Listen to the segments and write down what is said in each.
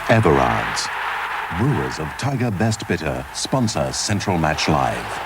Everard's. Brewers of Tiger Best Bitter sponsor Central Match Live.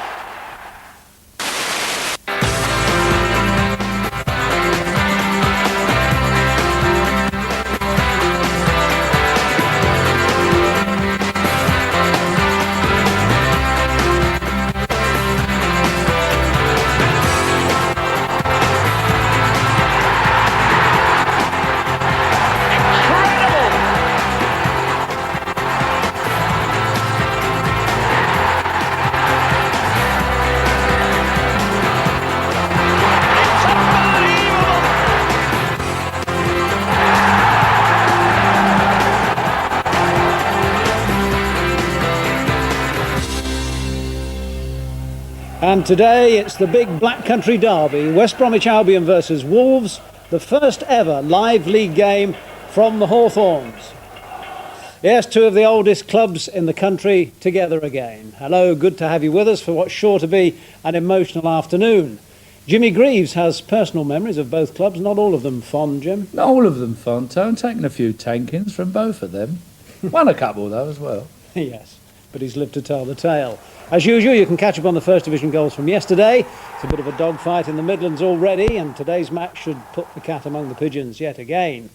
And today it's the big Black Country derby, West Bromwich Albion versus Wolves, the first ever live league game from the Hawthorns. Yes, two of the oldest clubs in the country together again. Hello, good to have you with us for what's sure to be an emotional afternoon. Jimmy Greaves has personal memories of both clubs, not all of them fond, Jim. Not all of them fond, Tone. Taken a few tankings from both of them. Won a couple though as well. Yes, but he's lived to tell the tale. As usual, you can catch up on the First Division goals from yesterday. It's a bit of a dogfight in the Midlands already, and today's match should put the cat among the pigeons yet again.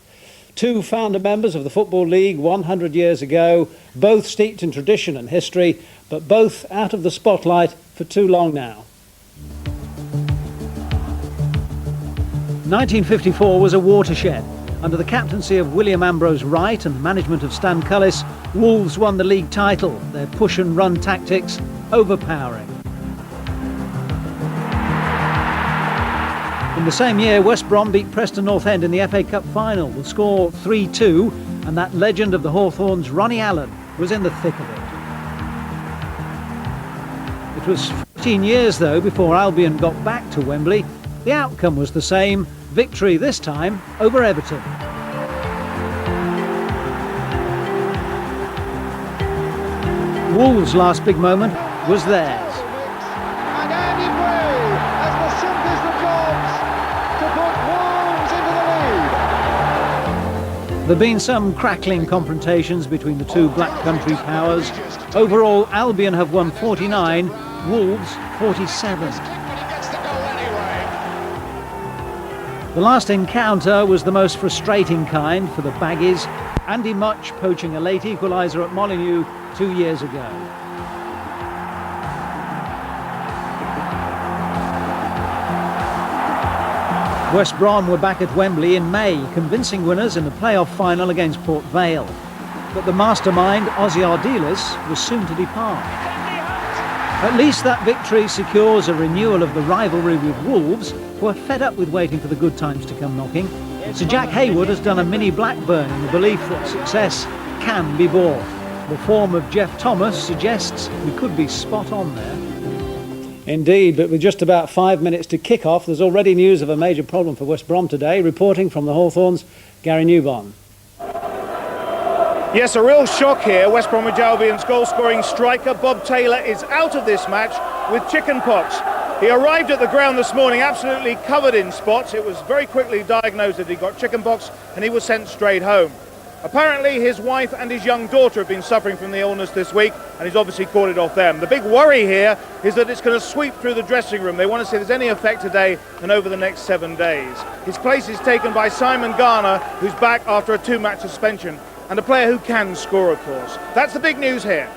Two founder members of the Football League 100 years ago, both steeped in tradition and history, but both out of the spotlight for too long now. 1954 was a watershed. Under the captaincy of William Ambrose Wright and the management of Stan Cullis, Wolves won the league title, their push and run tactics overpowering. In the same year, West Brom beat Preston North End in the FA Cup final, the score 3-2, and that legend of the Hawthorns, Ronnie Allen, was in the thick of it. It was 14 years, though, before Albion got back to Wembley. The outcome was the same, victory this time over Everton. Wolves' last big moment was theirs. And Andy Bray has the simplest of jobs to put Wolves into the lead. There have been some crackling confrontations between the two Black Country powers. Overall, Albion have won 49, Wolves 47. The last encounter was the most frustrating kind for the Baggies. Andy Much poaching a late equaliser at Molineux 2 years ago. West Brom were back at Wembley in May, convincing winners in the playoff final against Port Vale. But the mastermind, Ozzy Ardiles, was soon to depart. At least that victory secures a renewal of the rivalry with Wolves, who are fed up with waiting for the good times to come knocking. Sir Jack Hayward has done a mini Blackburn in the belief that success can be bought. The form of Jeff Thomas suggests we could be spot on there. Indeed, but with just about 5 minutes to kick off, there's already news of a major problem for West Brom today. Reporting from the Hawthorns, Gary Newbon. Yes, a real shock here. West Bromwich Albion's goal-scoring striker, Bob Taylor, is out of this match with chickenpox. He arrived at the ground this morning absolutely covered in spots. It was very quickly diagnosed that he got chickenpox and he was sent straight home. Apparently his wife and his young daughter have been suffering from the illness this week, and he's obviously caught it off them. The big worry here is that it's going to sweep through the dressing room. They want to see if there's any effect today and over the next 7 days. His place is taken by Simon Garner, who's back after a 2-match suspension, and a player who can score, of course. That's the big news here.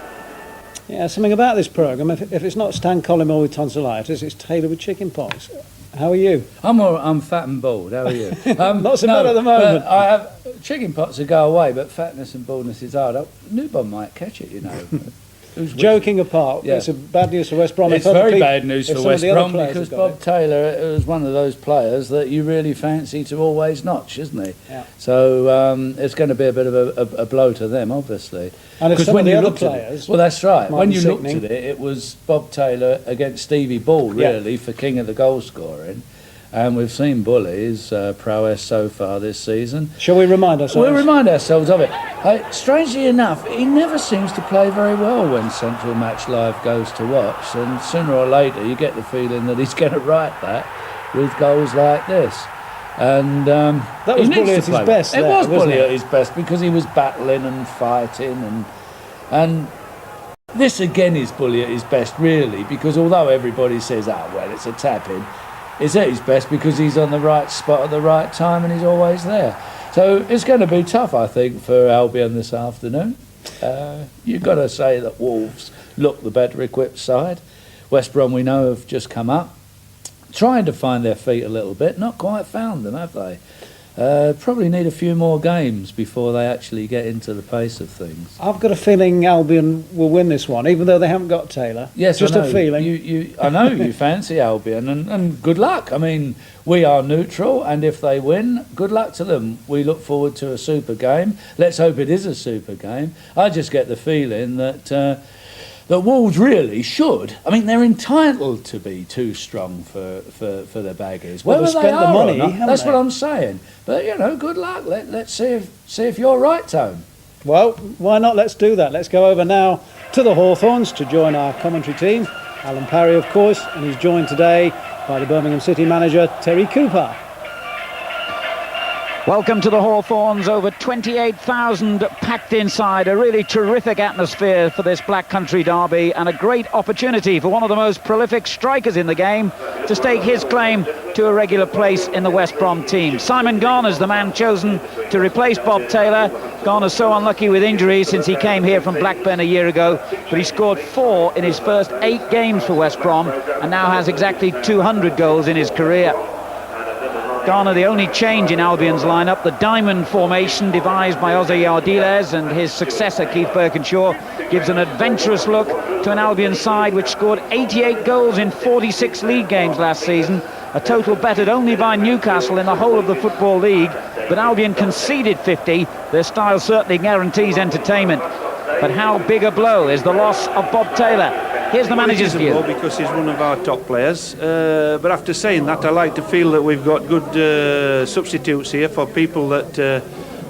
Yeah, something about this programme. If it's not Stan Collymore with tonsillitis, it's Taylor with chickenpox. How are you? I'm fat and bald. How are you? Not so bad at the moment. I have chickenpox to go away, but fatness and baldness is hard. Newborn might catch it, you know. Joking apart, yeah. It's a bad news for West Brom. It's very bad news for West Brom because Bob Taylor was one of those players that you really fancy to always notch, isn't he? Yeah. So it's going to be a bit of a blow to them, obviously. And if some of the other players, well, that's right. When you looked at it, it was Bob Taylor against Stevie Ball, really, for king of the goal scoring. And we've seen Bully's prowess so far this season. Shall we remind ourselves? We'll remind ourselves of it. Strangely enough, he never seems to play very well when Central Match Live goes to watch, and sooner or later you get the feeling that he's going to right that with goals like this. And that was bully at his best. It was bully at his best because he was battling and fighting, and this again is bully at his best, really, because although everybody says, well, it's a tap-in, it's at his best because he's on the right spot at the right time and he's always there. So it's going to be tough, I think, for Albion this afternoon. You've got to say that Wolves look the better equipped side. West Brom, we know, have just come up, trying to find their feet a little bit. Not quite found them, have they? Probably need a few more games before they actually get into the pace of things. I've got a feeling Albion will win this one, even though they haven't got Taylor. Yes, just I know. A feeling. I know you fancy Albion, and good luck. I mean, we are neutral, and if they win, good luck to them. We look forward to a super game. Let's hope it is a super game. I just get the feeling that Wolves really should. I mean, they're entitled to be too strong for the baggies. Well, they've spent the money, that's what I'm saying. But good luck. Let's see if you're right, Tone. Well, why not? Let's do that. Let's go over now to the Hawthorns to join our commentary team. Alan Parry, of course, and he's joined today by the Birmingham City manager, Terry Cooper. Welcome to the Hawthorns, over 28,000 packed inside, a really terrific atmosphere for this Black Country derby and a great opportunity for one of the most prolific strikers in the game to stake his claim to a regular place in the West Brom team. Simon Garner's the man chosen to replace Bob Taylor. Garner's so unlucky with injuries since he came here from Blackburn a year ago, but he scored 4 in his first 8 games for West Brom and now has exactly 200 goals in his career. Garner, the only change in Albion's lineup, the diamond formation devised by Ozzy Ardiles and his successor Keith Birkinshaw, gives an adventurous look to an Albion side which scored 88 goals in 46 league games last season, a total bettered only by Newcastle in the whole of the Football League, but Albion conceded 50. Their style certainly guarantees entertainment. But how big a blow is the loss of Bob Taylor? Here's the manager's view. Because he's one of our top players. But after saying that, I like to feel that we've got good substitutes here for people that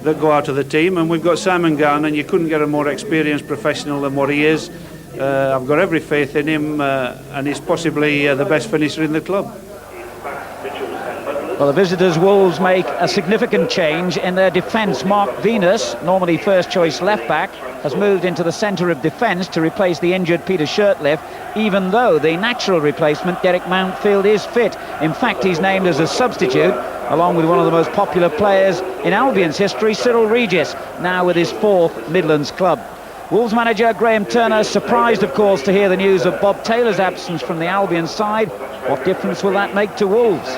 go out of the team. And we've got Simon Garner, and you couldn't get a more experienced professional than what he is. I've got every faith in him, and he's possibly the best finisher in the club. Well, the visitors, Wolves, make a significant change in their defence. Mark Venus, normally first-choice left-back, has moved into the centre of defence to replace the injured Peter Shirtliff, even though the natural replacement, Derek Mountfield, is fit. In fact, he's named as a substitute, along with one of the most popular players in Albion's history, Cyril Regis, now with his 4th Midlands club. Wolves manager Graham Turner surprised, of course, to hear the news of Bob Taylor's absence from the Albion side. What difference will that make to Wolves?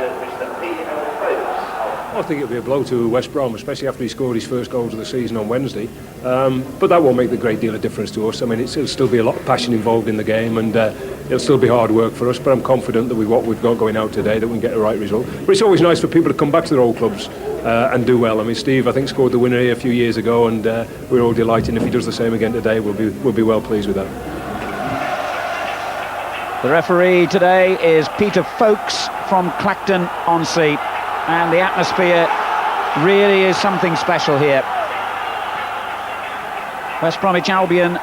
I think it'll be a blow to West Brom, especially after he scored his first goals of the season on Wednesday. But that won't make a great deal of difference to us. I mean, it'll still be a lot of passion involved in the game, and it'll still be hard work for us. But I'm confident that with what we've got going out today, that we can get the right result. But it's always nice for people to come back to their old clubs and do well. I mean, Steve, I think, scored the winner here a few years ago, and we're all delighted. And if he does the same again today, we'll be well pleased with that. The referee today is Peter Folkes from Clacton-on-Sea. And the atmosphere really is something special here. West Bromwich Albion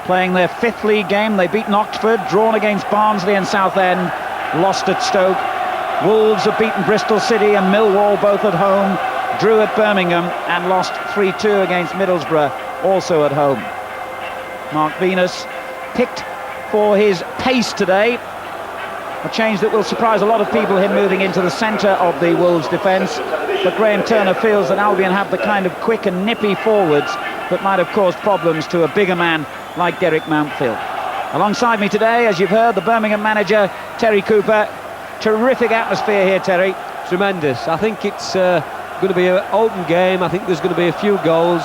playing their 5th league game. They beaten Oxford, drawn against Barnsley and Southend, lost at Stoke. Wolves have beaten Bristol City and Millwall both at home, drew at Birmingham and lost 3-2 against Middlesbrough, also at home. Mark Venus picked for his pace today. A change that will surprise a lot of people, him moving into the centre of the Wolves defence. But Graham Turner feels that Albion have the kind of quick and nippy forwards that might have caused problems to a bigger man like Derek Mountfield. Alongside me today, as you've heard, the Birmingham manager, Terry Cooper. Terrific atmosphere here, Terry. Tremendous. I think it's going to be an open game. I think there's going to be a few goals.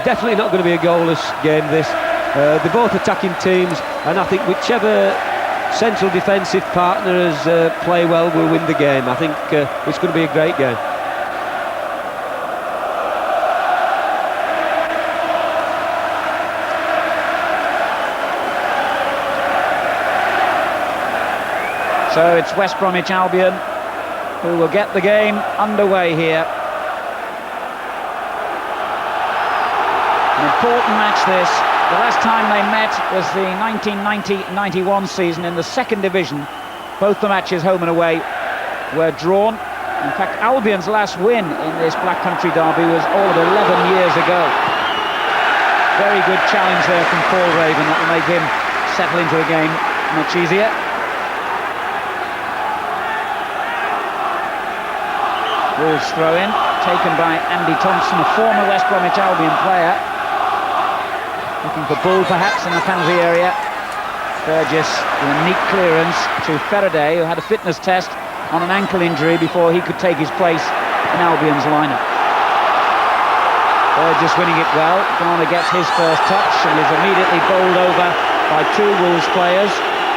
Definitely not going to be a goalless game, this. They're both attacking teams, and I think whichever central defensive partners play well will win the game. I think it's going to be a great game. So it's West Bromwich Albion who will get the game underway here. An important match this. The last time they met was the 1990-91 season in the 2nd division. Both the matches, home and away, were drawn. In fact, Albion's last win in this Black Country derby was all of 11 years ago. Very good challenge there from Paul Raven. That will make him settle into the game much easier. Wolves throw in, taken by Andy Thompson, a former West Bromwich Albion player. Looking for Bull perhaps in the penalty area. Burgess with a neat clearance to Faraday, who had a fitness test on an ankle injury before he could take his place in Albion's lineup. Burgess winning it well. Garner gets his first touch and is immediately bowled over by two Wolves players,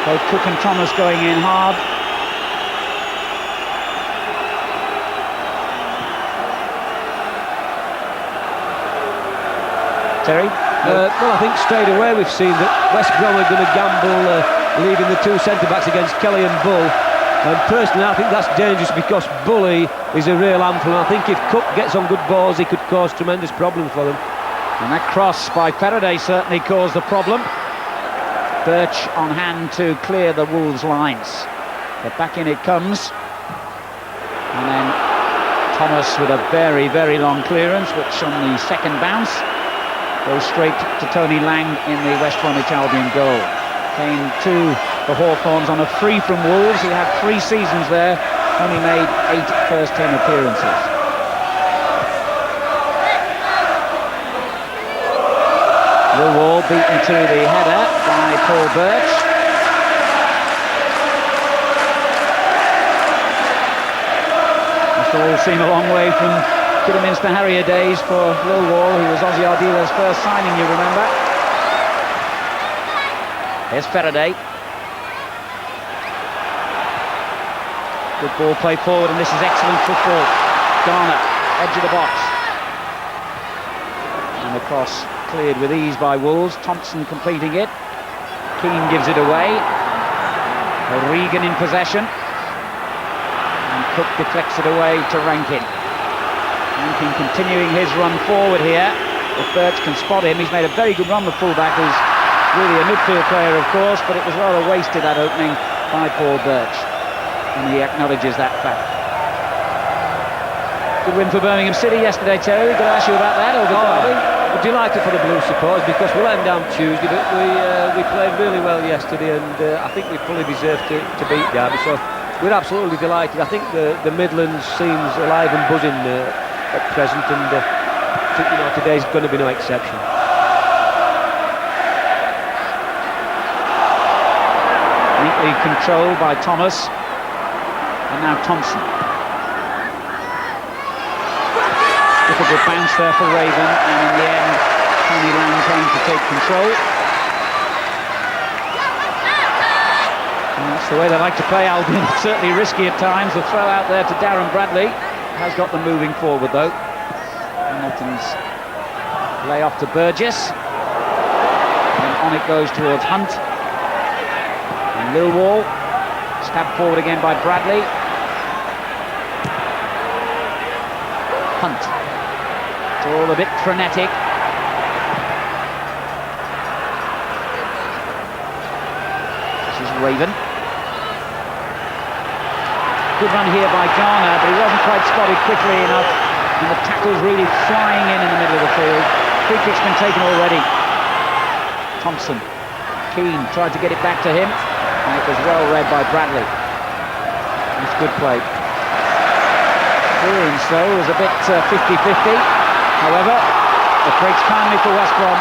both Cook and Thomas going in hard. Terry? Well, I think straight away we've seen that West Brom are going to gamble leaving the two centre-backs against Kelly and Bull. And personally, I think that's dangerous because Bully is a real handful. And I think if Cook gets on good balls, he could cause tremendous problems for them. And that cross by Faraday certainly caused the problem. Birch on hand to clear the Wolves' lines. But back in it comes. And then Thomas with a very, very long clearance, which on the second bounce goes straight to Tony Lang in the West Bromwich Albion goal. Came to the Hawthorns on a free from Wolves. He had 3 seasons there, only made 8 first-team appearances. Millwall beaten to the header by Paul Birch. Must all seem a long way from Kidderminster Harrier days for Millwall, who was Ozzy Ardila's first signing, you remember. Here's Faraday. Good ball play forward, and this is excellent football. Garner, edge of the box. And the cross cleared with ease by Wolves. Thompson completing it. Keane gives it away. Regan in possession. And Cook deflects it away to Rankin. Rankin continuing his run forward here. If Birch can spot him, he's made a very good run. The fullback is really a midfield player, of course, but it was rather wasted, that opening by Paul Birch. And he acknowledges that fact. Good win for Birmingham City yesterday, Terry. Did I ask you about that? Or I'm delighted for the Blue supporters because we let them down Tuesday, but we played really well yesterday, and I think we fully deserved to beat Derby. So we're absolutely delighted. I think the Midlands seems alive and buzzing at present, and I think today's going to be no exception. Neatly controlled by Thomas, and now Thompson. Difficult bounce there for Raven, and in the end Tony Lang came to take control. And that's the way they like to play Albion. It's certainly risky at times. The throw out there to Darren Bradley has got them moving forward though. Hamilton's lay off to Burgess, and on it goes towards Hunt. And Millwall stabbed forward again by Bradley. Hunt. It's all a bit frenetic. This is Raven. Good run here by Garner, but he wasn't quite spotted quickly enough, and the tackle's really flying in the middle of the field. Free kick's been taken already. Thompson. Keane tried to get it back to him, and it was well read by Bradley. It's good play. Clearance though was a bit 50-50. However, it breaks kindly for West Brom.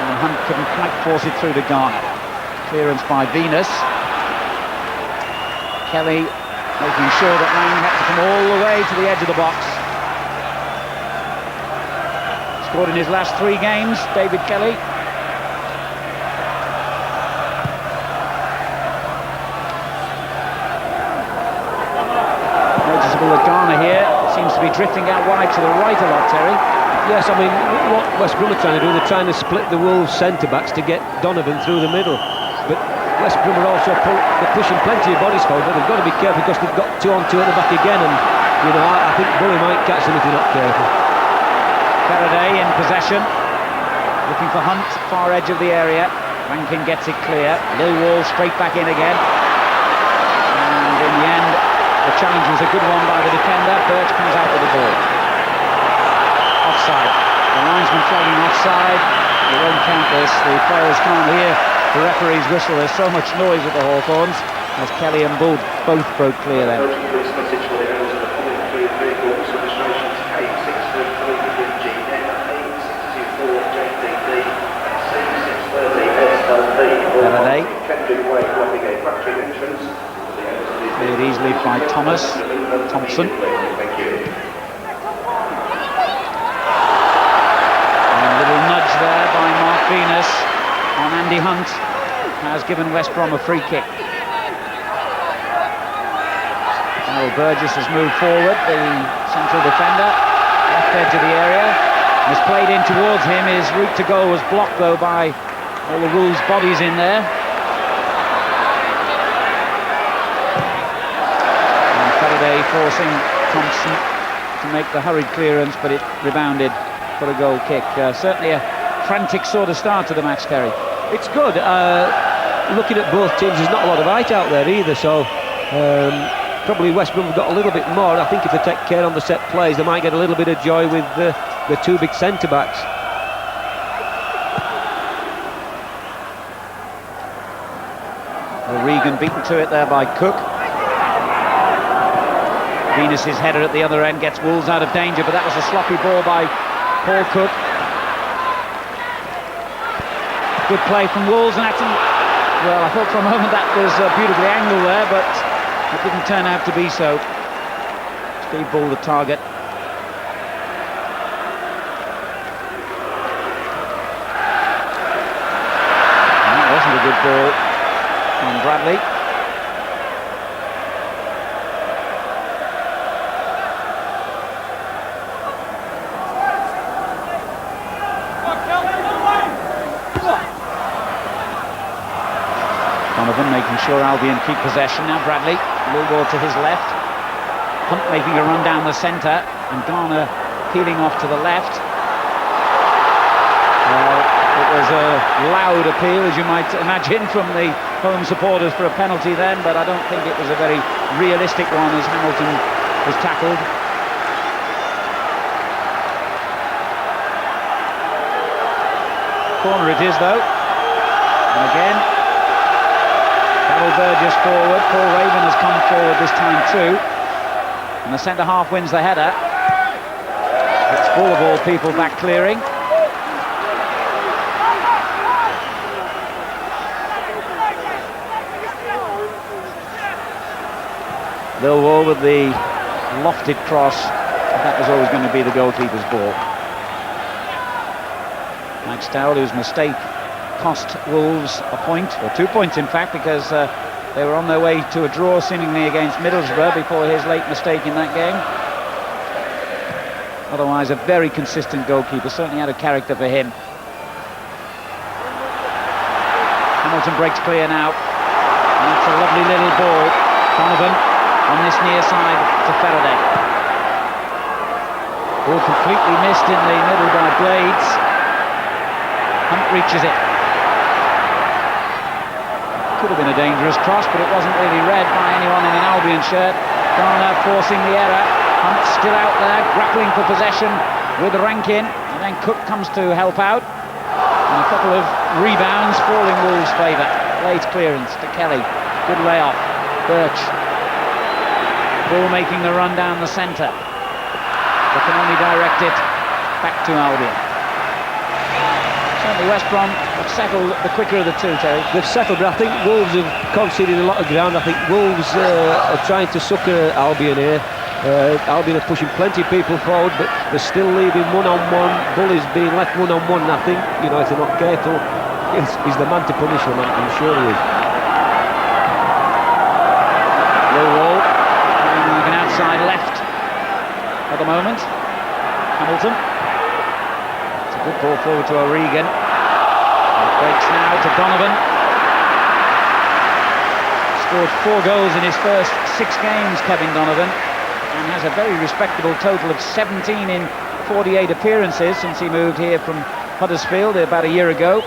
And Hunt couldn't quite force it through to Garner. Clearance by Venus. Kelly making sure that Lang had to come all the way to the edge of the box. Scored in his last 3 games, David Kelly. Noticeable that Garner here seems to be drifting out wide to the right a lot, Terry. Yes, I mean, what West Brom are trying to do, they're trying to split the Wolves centre-backs to get Donovan through the middle. But West Brom are also they're pushing plenty of bodies forward, but they've got to be careful because they've got 2-on-2 at the back again, and I think Bully might catch them if they're not careful. Faraday in possession, looking for Hunt, far edge of the area. Rankin gets it clear. Millwall straight back in again. And in the end, the challenge was a good one by the defender. Birch comes out with the ball. Offside. The linesman flagging offside. They won't count this. The players can't hear the referee's whistle. There's so much noise at the Hawthorns as Kelly and Bull both broke clear then. Cleared easily by Thompson. And a little nudge there by Mark Venus on Andy Hunt has given West Brom a free kick. Now Burgess has moved forward, the central defender, left edge of the area, has played in towards him. His route to goal was blocked though by all the Wolves' bodies in there. And Faraday forcing Thompson to make the hurried clearance, but it rebounded for a goal kick. Certainly a frantic sort of start to the match, Terry. It's good. Looking at both teams, there's not a lot of height out there either, so probably West Brom have got a little bit more. I think if they take care on the set plays, they might get a little bit of joy with the two big centre-backs. Regan beaten to it there by Cook. Venus's header at the other end gets Wolves out of danger, but that was a sloppy ball by Paul Cook. Good play from Wolves, and well, I thought for a moment that was beautifully angled there, but it didn't turn out to be so. Steve Bull the target. And that wasn't a good ball from Bradley. Donovan making sure Albion keep possession. Now Bradley, Millwall to his left. Hunt making a run down the centre, and Garner peeling off to the left. Well, it was a loud appeal, as you might imagine, from the home supporters for a penalty then, but I don't think it was a very realistic one as Hamilton was tackled. Corner it is though, and again Darryl Burgess forward. Paul Raven has come forward this time too, and the centre half wins the header. It's full of all people back clearing. Millwall with the lofted cross. That was always going to be the goalkeeper's ball. Max Dowell, whose mistake cost Wolves a point, or 2 points in fact, because they were on their way to a draw seemingly against Middlesbrough before his late mistake in that game. Otherwise a very consistent goalkeeper, certainly had a character for him. Hamilton breaks clear now, and that's a lovely little ball. Donovan on this near side to Faraday. Ball completely missed in the middle by Blades. Hunt reaches it. Could have been a dangerous cross, but it wasn't really read by anyone in an Albion shirt. Garner forcing the error. Hunt still out there, grappling for possession with Rankin, and then Cook comes to help out. And a couple of rebounds fall in Wolves' favour. Blades clearance to Kelly. Good layoff. Birch. Ball making the run down the centre. They can only direct it back to Albion. Certainly West Brom have settled the quicker of the two, Terry. They've settled, but I think Wolves have conceded a lot of ground. I think Wolves are trying to sucker Albion here. Albion are pushing plenty of people forward, but they're still leaving one-on-one. Bull is being left one-on-one, and I think, you know, if they're not careful, he's the man to punish them, I'm sure he is. Low roll, like an outside left at the moment. Hamilton. It's a good ball forward to O'Regan. Breaks now to Donovan. Scored 4 goals in his first 6 games, Kevin Donovan, and has a very respectable total of 17 in 48 appearances since he moved here from Huddersfield about a year ago.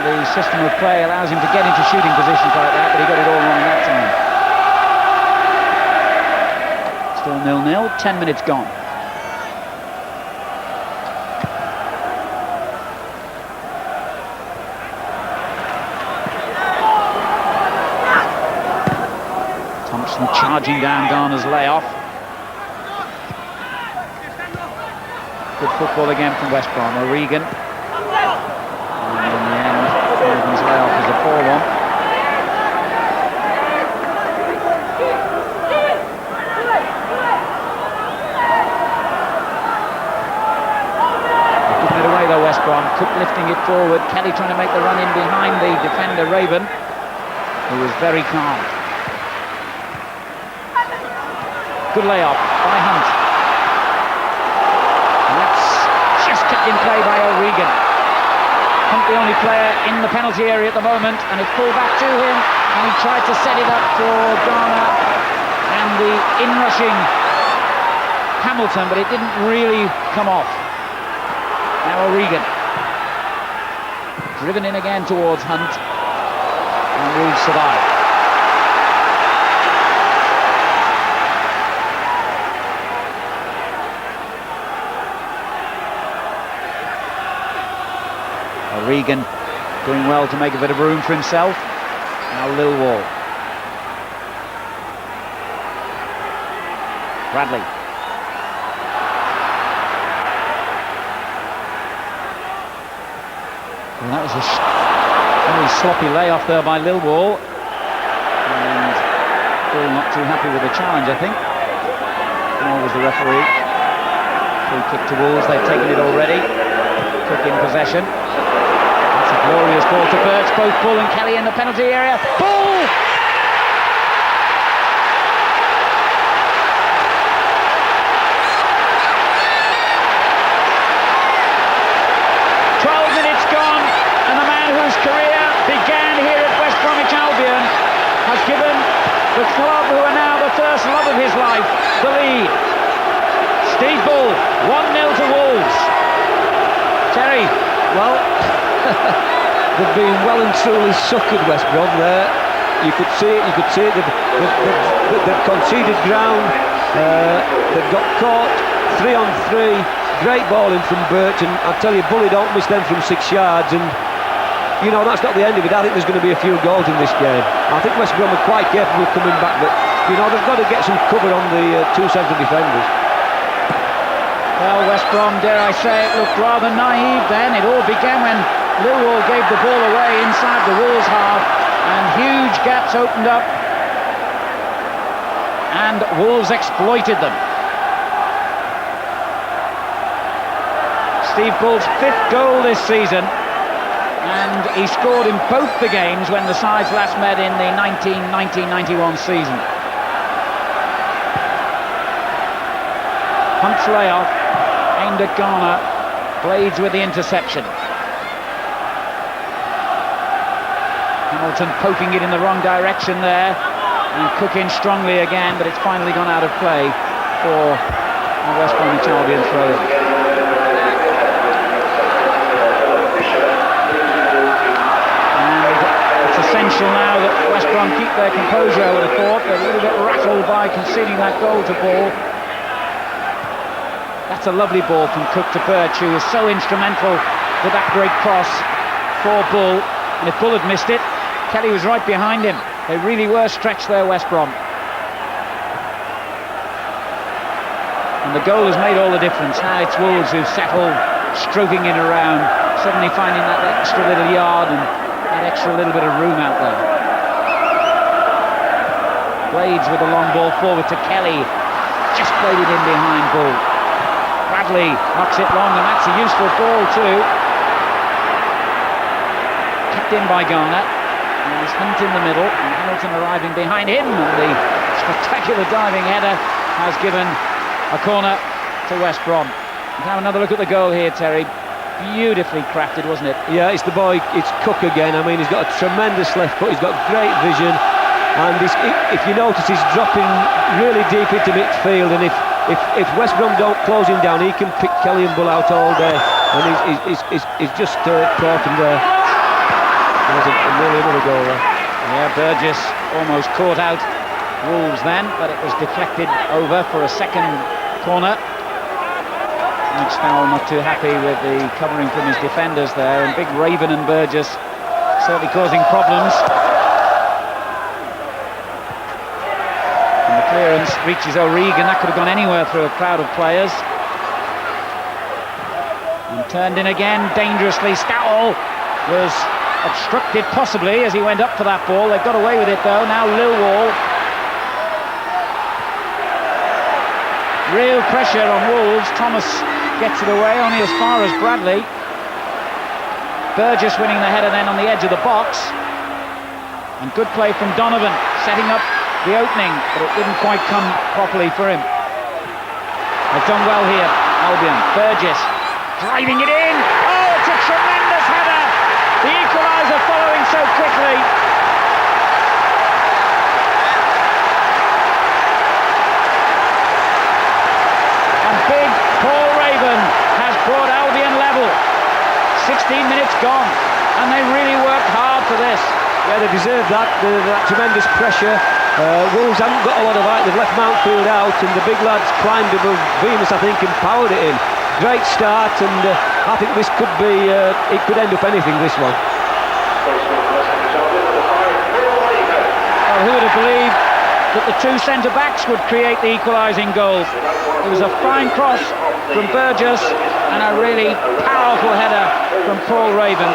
the system of play allows him to get into shooting positions like that, but he got it all wrong that time. Still 0-0, 10 minutes gone. Thompson charging down Garner's layoff. Good football again from West Brom. O'Regan. And in the end, O'Regan's layoff is a poor one. They've given it away though, West Brom. Cook lifting it forward. Kelly trying to make the run in behind the defender, Raven, who was very calm. Good layoff by Hunt. In play by O'Regan. Hunt the only player in the penalty area at the moment, and it's pulled back to him, and he tried to set it up for Garner and the in-rushing Hamilton, but it didn't really come off. Now O'Regan driven in again towards Hunt, and Wolves survive. O'Regan doing well to make a bit of room for himself. Now Lilwall. Bradley. Well, that was a very sloppy layoff there by Lilwall. And still not too happy with the challenge, I think. Nor was the referee. Free kick to Wolves, they've taken it already. Cook in possession. Glorious ball to Birch, both Bull and Kelly in the penalty area. Bull! Minutes gone, and the man whose career began here at West Bromwich Albion has given the club, who are now the first love of his life, the lead. Steve Bull, 1-0 to Wolves. Terry. Well, they've been well and truly suckered, West Brom there. You could see it, they've conceded ground, they've got caught 3 on 3, great ball in from Birch, and I tell you, Bully don't miss them from 6 yards, and you know, that's not the end of it. I think there's going to be a few goals in this game. I think West Brom are quite capable of coming back, but you know, they've got to get some cover on the two central defenders. Well, West Brom, dare I say it, looked rather naive then. It all began when Lilwall gave the ball away inside the Wolves half, and huge gaps opened up, and Wolves exploited them. Steve Bull's 5th goal this season, and he scored in both the games when the sides last met in the 1990-91 season. Hunt's layoff, aimed at Garner, Blades with the interception. Hamilton poking it in the wrong direction there, and Cook in strongly again, but it's finally gone out of play for the West Bromwich Albion throw-in. And it's essential now that West Brom keep their composure, I would have thought. They're a little bit rattled by conceding that goal to Bull. That's a lovely ball from Cook to Birch, who was so instrumental with that great cross for Bull. And if Bull had missed it, Kelly was right behind him. They really were stretched there, West Brom. And the goal has made all the difference. Now it's Wolves who've settled, stroking in around, suddenly finding that extra little yard and that extra little bit of room out there. Blades with a long ball forward to Kelly. Just played it in behind Bull. Bradley knocks it long, and that's a useful ball too. Kept in by Garner. And there's Hunt in the middle, and Hamilton arriving behind him, and the spectacular diving header has given a corner to West Brom. Let's have another look at the goal here, Terry. Beautifully crafted, wasn't it? Yeah, it's the boy, it's Cook again. I mean, he's got a tremendous left foot, he's got great vision, and if you notice, he's dropping really deep into midfield, and if West Brom don't close him down, he can pick Kelly and Bull out all day, and he's just caught him there. There was nearly another goal there. Yeah, Burgess almost caught out Wolves then, but it was deflected over for a second corner. Mike Stowell not too happy with the covering from his defenders there, and big Raven and Burgess certainly causing problems. And the clearance reaches O'Regan. That could have gone anywhere through a crowd of players. And turned in again dangerously. Stowell was obstructed possibly as he went up for that ball. They got away with it though. Now Lilwall. Real pressure on Wolves. Thomas gets it away only as far as Bradley. Burgess winning the header then on the edge of the box. And good play from Donovan, setting up the opening, but it didn't quite come properly for him. They've done well here, Albion. Burgess driving it in. Oh, it's a tremendous header. The equaliser following so quickly. And big Paul Raven has brought Albion level. 16 minutes gone, and they really worked hard for this. Yeah, they deserved that. That tremendous pressure. Wolves haven't got a lot of height. They've left Mountfield out, and the big lads climbed above Venus, I think, and powered it in. Great start, and I think this could be. It could end up anything. This one. Well, who would have believed that the two centre-backs would create the equalising goal? It was a fine cross from Burgess and a really powerful header from Paul Raven.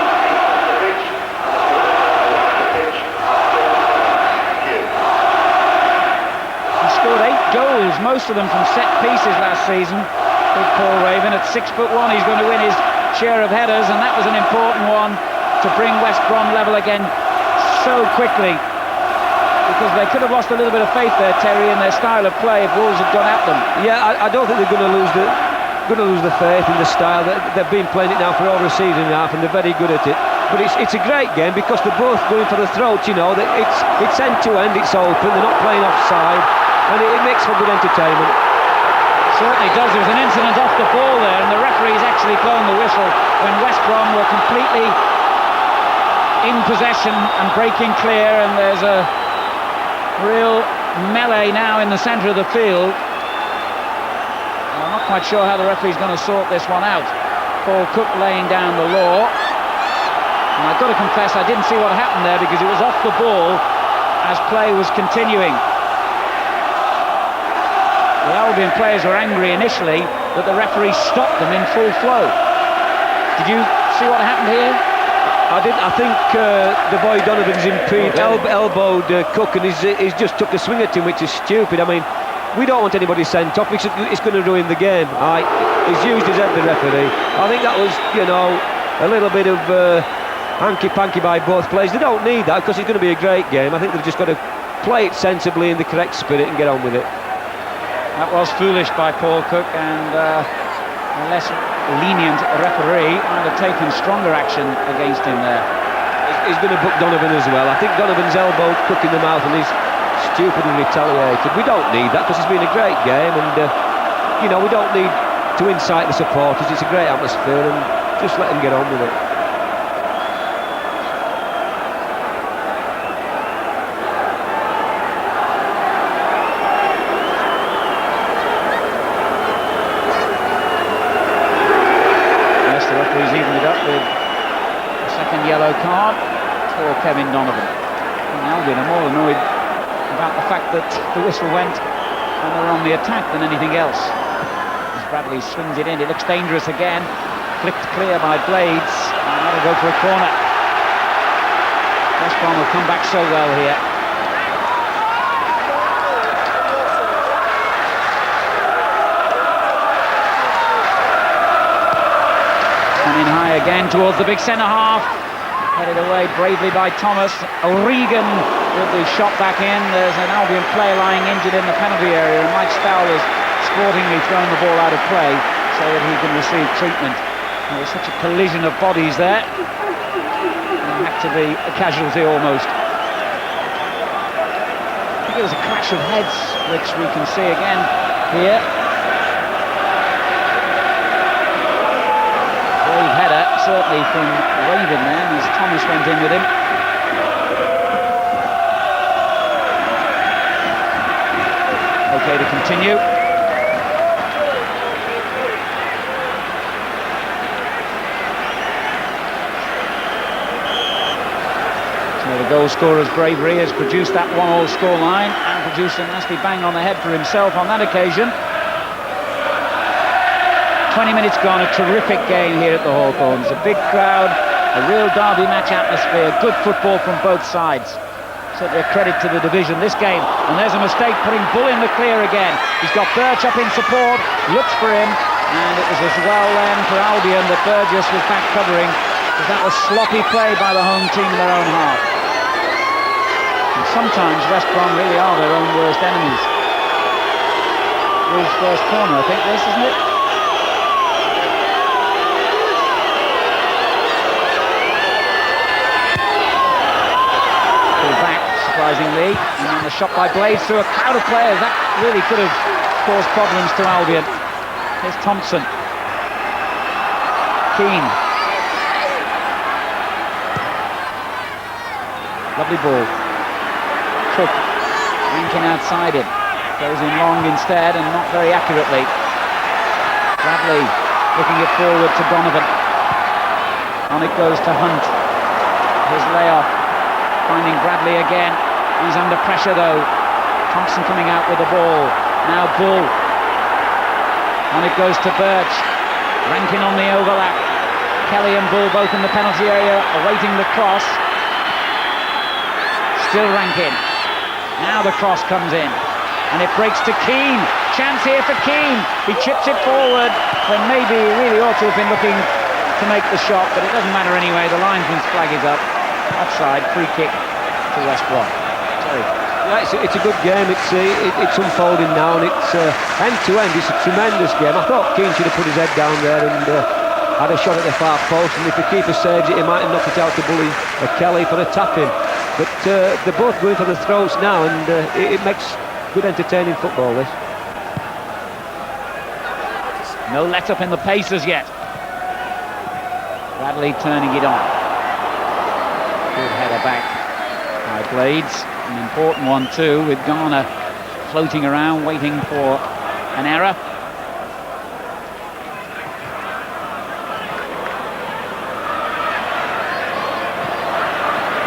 He scored 8 goals, most of them from set pieces last season. With Paul Raven at 6'1", he's going to win his share of headers, and that was an important one to bring West Brom level again so quickly. Because they could have lost a little bit of faith there, Terry, in their style of play if Wolves had gone at them. Yeah, I don't think they're going to lose the faith in the style. They've been playing it now for over a season and a half, and they're very good at it. But it's a great game because they're both going for the throat. You know, it's end to end, it's open. They're not playing offside, and it makes for good entertainment. Certainly does. There was an incident off the ball there, and the referee's actually blown the whistle when West Brom were completely in possession and breaking clear, and there's a real melee now in the centre of the field. I'm not quite sure how the referee's going to sort this one out. Paul Cook laying down the law. And I've got to confess I didn't see what happened there because it was off the ball as play was continuing. The Albion players were angry initially that the referee stopped them in full flow. Did you see what happened here? I did. I think the boy Donovan's elbowed Cook, and he's just took a swing at him, which is stupid. I mean, we don't want anybody sent off because it's going to ruin the game. He's used his head, the referee. I think that was, you know, a little bit of hanky-panky by both players. They don't need that because it's going to be a great game. I think they've just got to play it sensibly in the correct spirit and get on with it. That was foolish by Paul Cook, and a less lenient referee might have taken stronger action against him there. He's going to book Donovan as well. I think Donovan's elbowed Cook in the mouth and he's stupidly retaliated. We don't need that because it's been a great game, and you know, we don't need to incite the supporters. It's a great atmosphere, and just let them get on with it. Yellow card for Kevin Donovan. And Albion are more annoyed about the fact that the whistle went when they were on the attack than anything else. As Bradley swings it in, it looks dangerous again. Flicked clear by Blades, and that'll go for a corner. West Brom will come back so well here. Coming high again towards the big centre half. Headed away bravely by Thomas. O'Regan with the shot back in. There's an Albion player lying injured in the penalty area, and Mike Stowell has sportingly thrown the ball out of play so that he can receive treatment. There was such a collision of bodies there. It had to be a casualty almost. I think it was a clash of heads, which we can see again here. Brave header. certainly from Raven then, as Thomas went in with him. Okay to continue. So the goal scorer's bravery has produced that 1-1 scoreline and produced a nasty bang on the head for himself on that occasion. 20 minutes gone, a terrific game here at the Hawthorns. A big crowd, a real derby match atmosphere, good football from both sides. Certainly a credit to the division, this game. And there's a mistake, putting Bull in the clear again. He's got Birch up in support, looks for him, and it was as well then for Albion that Burgess was back covering, because that was sloppy play by the home team in their own half. And sometimes West Brom really are their own worst enemies. Bull's first corner, I think this, isn't it? Surprisingly, and then the shot by Blades through a crowd of players. That really could have caused problems to Albion. Here's Thompson. Keane. Lovely ball. Cook. Rankin outside him. Goes in long instead and not very accurately. Bradley looking it forward to Donovan. On it goes to Hunt. His layoff. Finding Bradley again. He's under pressure though. Thompson coming out with the ball. Now Bull. On it goes to Birch. Rankin on the overlap. Kelly and Bull both in the penalty area awaiting the cross. Still Rankin. Now the cross comes in. And it breaks to Keane. Chance here for Keane. He chips it forward. When maybe he really ought to have been looking to make the shot, but it doesn't matter anyway. The linesman's flag is up. Offside, free kick to West Brom. Yeah, it's a good game. It's unfolding now, and it's end to end. It's a tremendous game. I thought Keane should have put his head down there and had a shot at the far post. And if the keeper saves it, he might have knocked it out to Bully or Kelly for a tap-in. But they're both going for the throats now, and it makes good entertaining football. This. No let-up in the pace as yet. Bradley turning it on. Good header back by Blades. An important one too, with Garner floating around waiting for an error.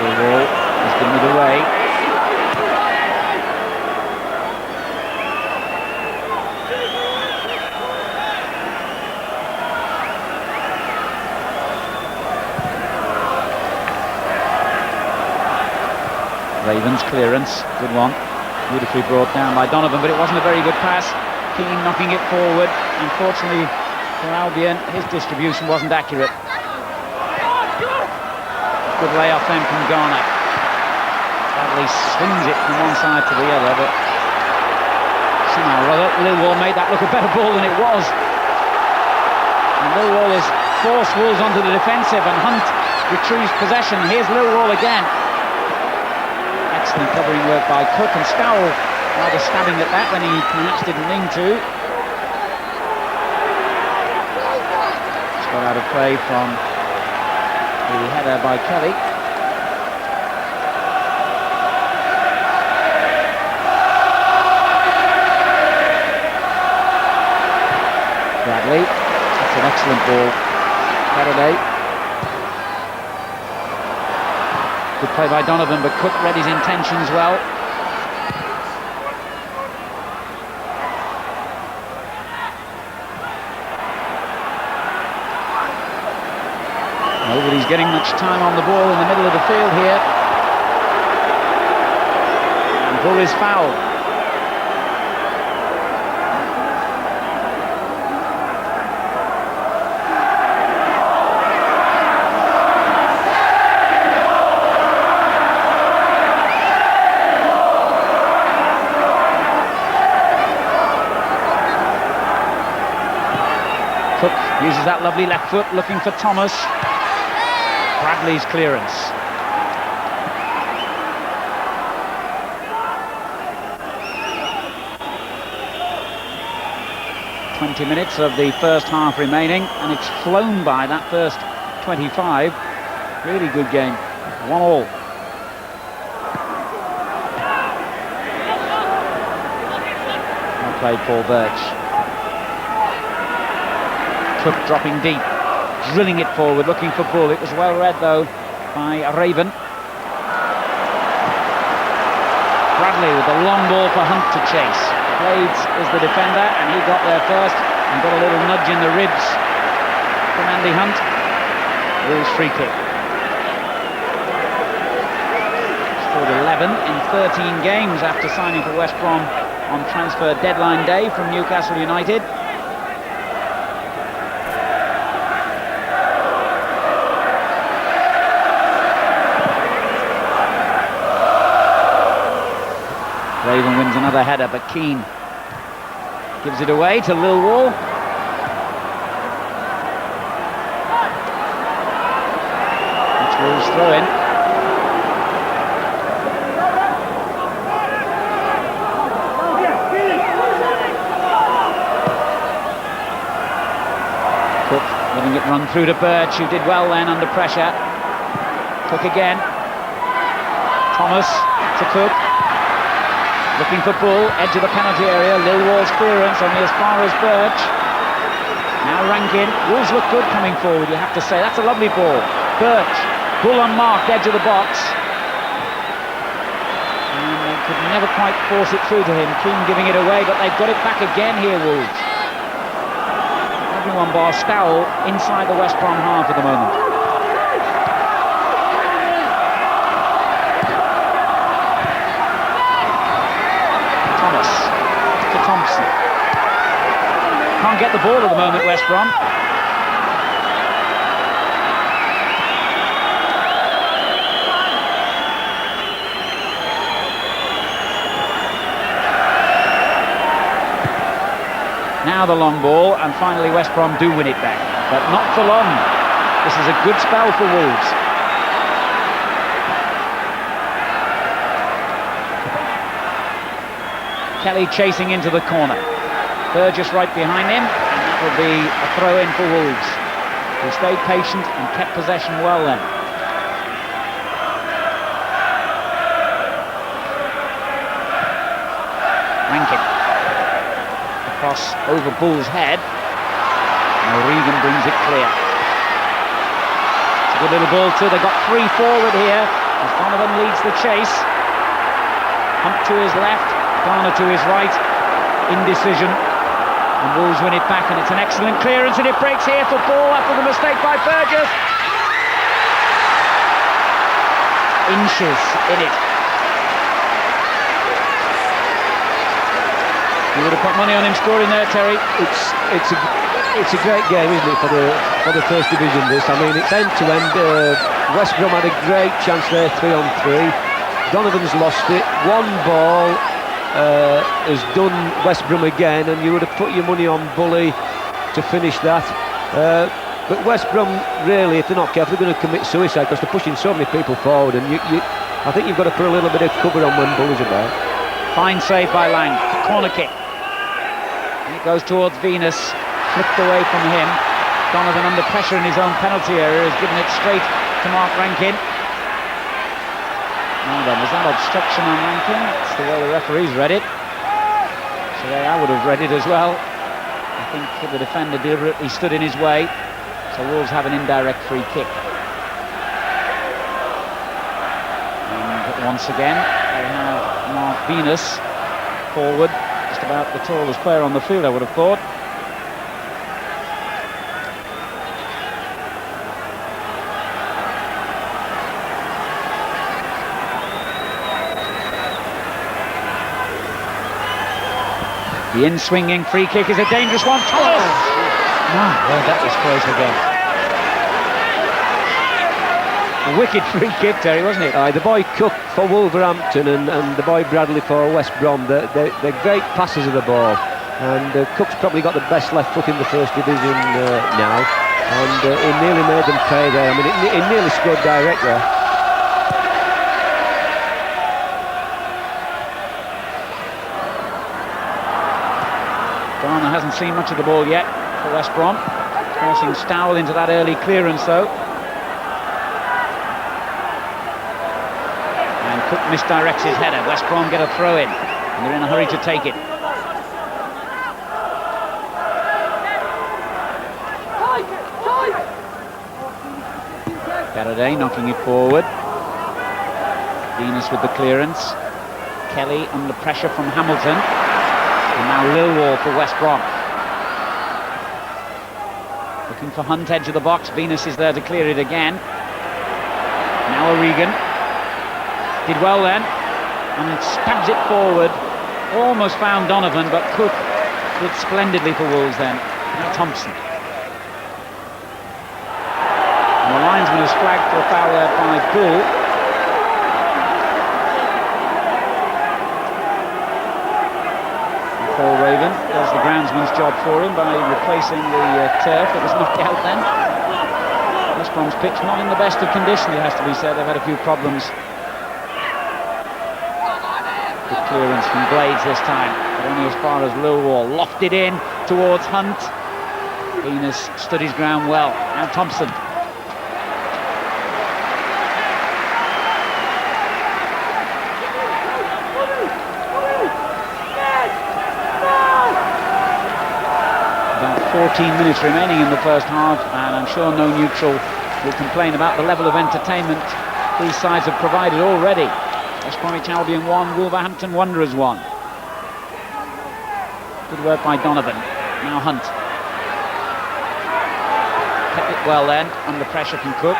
The ball is given it away. Ravens clearance, good one, beautifully brought down by Donovan, but it wasn't a very good pass. Keane knocking it forward. Unfortunately for Albion, his distribution wasn't accurate. Good layoff then from Garner. Bradley swings it from one side to the other, but somehow or other Lilwall made that look a better ball than it was. And Lilwall has forced Wolves onto the defensive, and Hunt retrieves possession. Here's Lilwall again. Excellent covering work by Cook, and Stowell rather stabbing at that when he perhaps didn't mean to. Just got out of play from the header by Kelly. Bradley, that's an excellent ball. Faraday. Good play by Donovan, but Cook read his intentions well. Nobody's getting much time on the ball in the middle of the field here. And Bull is fouled. Cook uses that lovely left foot, looking for Thomas. Bradley's clearance. ...20 minutes of the first half remaining, and it's flown by, that first 25. Really good game. 1-1. Well played, Paul Birch. Cook dropping deep, drilling it forward, looking for Bull. It was well read though by Raven. Bradley with the long ball for Hunt to chase. Blades is the defender, and he got there first and got a little nudge in the ribs from Andy Hunt. Wolves free kick. Scored 11 in 13 games after signing for West Brom on transfer deadline day from Newcastle United. Raven wins another header, but Keane gives it away to Lilwall. It's Wolves throw in. Cook letting it run through to Birch, who did well then under pressure. Cook again. Thomas to Cook. Looking for Bull, edge of the penalty area. Lilwall's clearance only as far as Birch. Now Rankin. Wolves look good coming forward, you have to say. That's a lovely ball. Birch, Bull unmarked, edge of the box. And they could never quite force it through to him. Keane giving it away, but they've got it back again here, Wolves. Everyone bar Stowell inside the West Brom half at the moment. Thompson. Can't get the ball at the moment, West Brom. Now the long ball, and finally West Brom do win it back, but not for long. This is a good spell for Wolves. Kelly chasing into the corner. Burgess right behind him, and that will be a throw-in for Wolves, who stayed patient and kept possession well then. Rankin. Across over Bull's head. Now Regan brings it clear. It's a good little ball too. They got 3 forward here as Donovan leads the chase. Hunt to his left. Garner to his right, indecision, and Wolves win it back, and it's an excellent clearance, and it breaks here for Ball after the mistake by Burgess. Inches in it. You would have put money on him scoring there, Terry. It's a great game, isn't it, for the first division? This, I mean, it's end to end. West Brom had a great chance there, 3-on-3. Donovan's lost it. One ball. Has done West Brom again, and you would have put your money on Bully to finish that. But West Brom, really, if they're not careful, they're going to commit suicide because they're pushing so many people forward, and I think you've got to put a little bit of cover on when Bully's about. Fine save by Lang. Corner kick. And it goes towards Venus, flipped away from him. Donovan under pressure in his own penalty area has given it straight to Mark Rankin. Now then, was that obstruction on Rankin? That's the way the referees read it. So I would have read it as well. I think the defender deliberately stood in his way. So Wolves have an indirect free kick. And once again, they have Mark Venus forward, just about the tallest player on the field, I would have thought. The in-swinging free kick is a dangerous one. Thomas! My word, that was close again. A wicked free kick, Terry, wasn't it? The boy Cook for Wolverhampton and the boy Bradley for West Brom, they're great passers of the ball. And Cook's probably got the best left foot in the first division now. And he nearly made them pay there. I mean, he nearly scored direct there. Garner hasn't seen much of the ball yet for West Brom. Forcing Stowell into that early clearance though. misdirects his header. West Brom get a throw in, and they're in a hurry to take it. Faraday knocking it forward. Venus with the clearance. Kelly under pressure from Hamilton. And now Lilwall for West Brom. Looking for Hunt, edge of the box. Venus is there to clear it again. Now O'Regan. Did well then. And it stabs it forward. Almost found Donovan, but Cook did splendidly for Wolves then. Now Thompson. And the linesman has flagged for a foul there by Bull. Paul Raven does the groundsman's job for him by replacing the turf that was knocked out then. West Brom's pitch not in the best of condition, it has to be said. They've had a few problems. Good clearance from Blades this time, but only as far as Lilwall. Lofted in towards Hunt. Venus stood his ground well. Now Thompson. About 14 minutes remaining in the first half, and I'm sure no neutral will complain about the level of entertainment these sides have provided already. West Bromwich Albion 1, Wolverhampton Wanderers 1. Good work by Donovan. Now Hunt. Kept it well then, under pressure from Cook.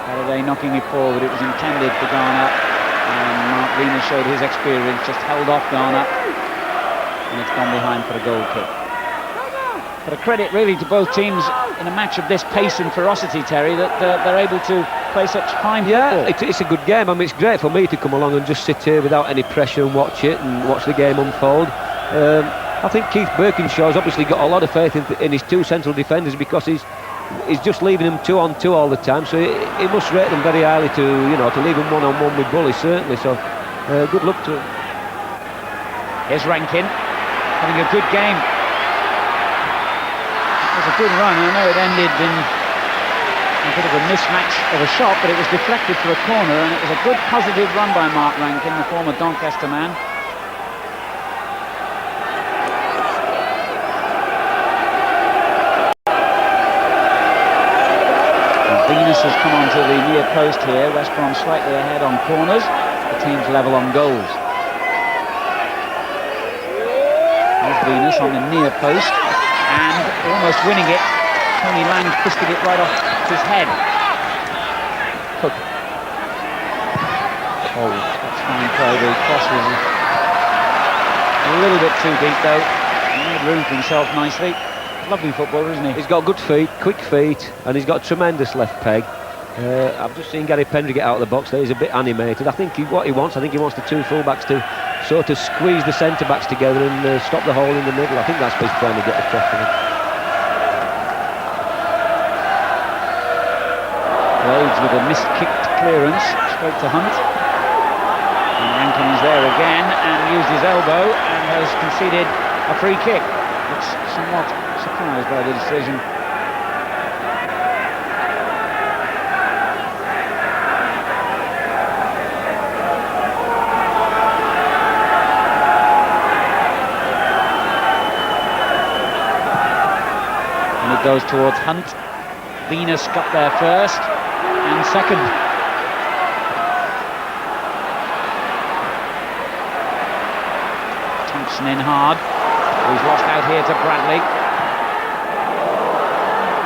Faraday knocking it forward. It was intended for Garner, and Mark Venus showed his experience, just held off Garner, and it's gone behind for a goal kick. But a credit really to both teams in a match of this pace and ferocity, Terry, that they're able to play such fine football. Yeah, it's a good game. I mean, it's great for me to come along and just sit here without any pressure and watch it and watch the game unfold. I think Keith Birkinshaw's obviously got a lot of faith in his two central defenders, because he's just leaving them 2-on-2 all the time. So he must rate them very highly to leave them 1-on-1 with Bully, certainly. So good luck to him. Here's Rankin having a good game. It was a good run. I know it ended in a bit of a mismatch of a shot, but it was deflected for a corner, and it was a good positive run by Mark Rankin, the former Doncaster man. And Venus has come onto the near post here. West Brom slightly ahead on corners. The team's level on goals. There's Venus on the near post, and almost winning it. Tony Lang twisted it right off his head. Cook. Oh, that's fine play. The cross was a little bit too deep though. He made room for himself nicely. Lovely footballer, isn't he? He's got good feet, quick feet, and he's got a tremendous left peg. I've just seen Gary Pendry get out of the box there. He's a bit animated. I think what he wants the two full-backs to sort of squeeze the centre-backs together and stop the hole in the middle. I think that's what he's trying to get across to them. Blades with a missed-kicked clearance straight to Hunt. And Rankin's there again and used his elbow and has conceded a free kick. It's somewhat surprised by the decision. Goes towards Hunt. Venus got there first and second. Thompson in hard. He's lost out here to Bradley.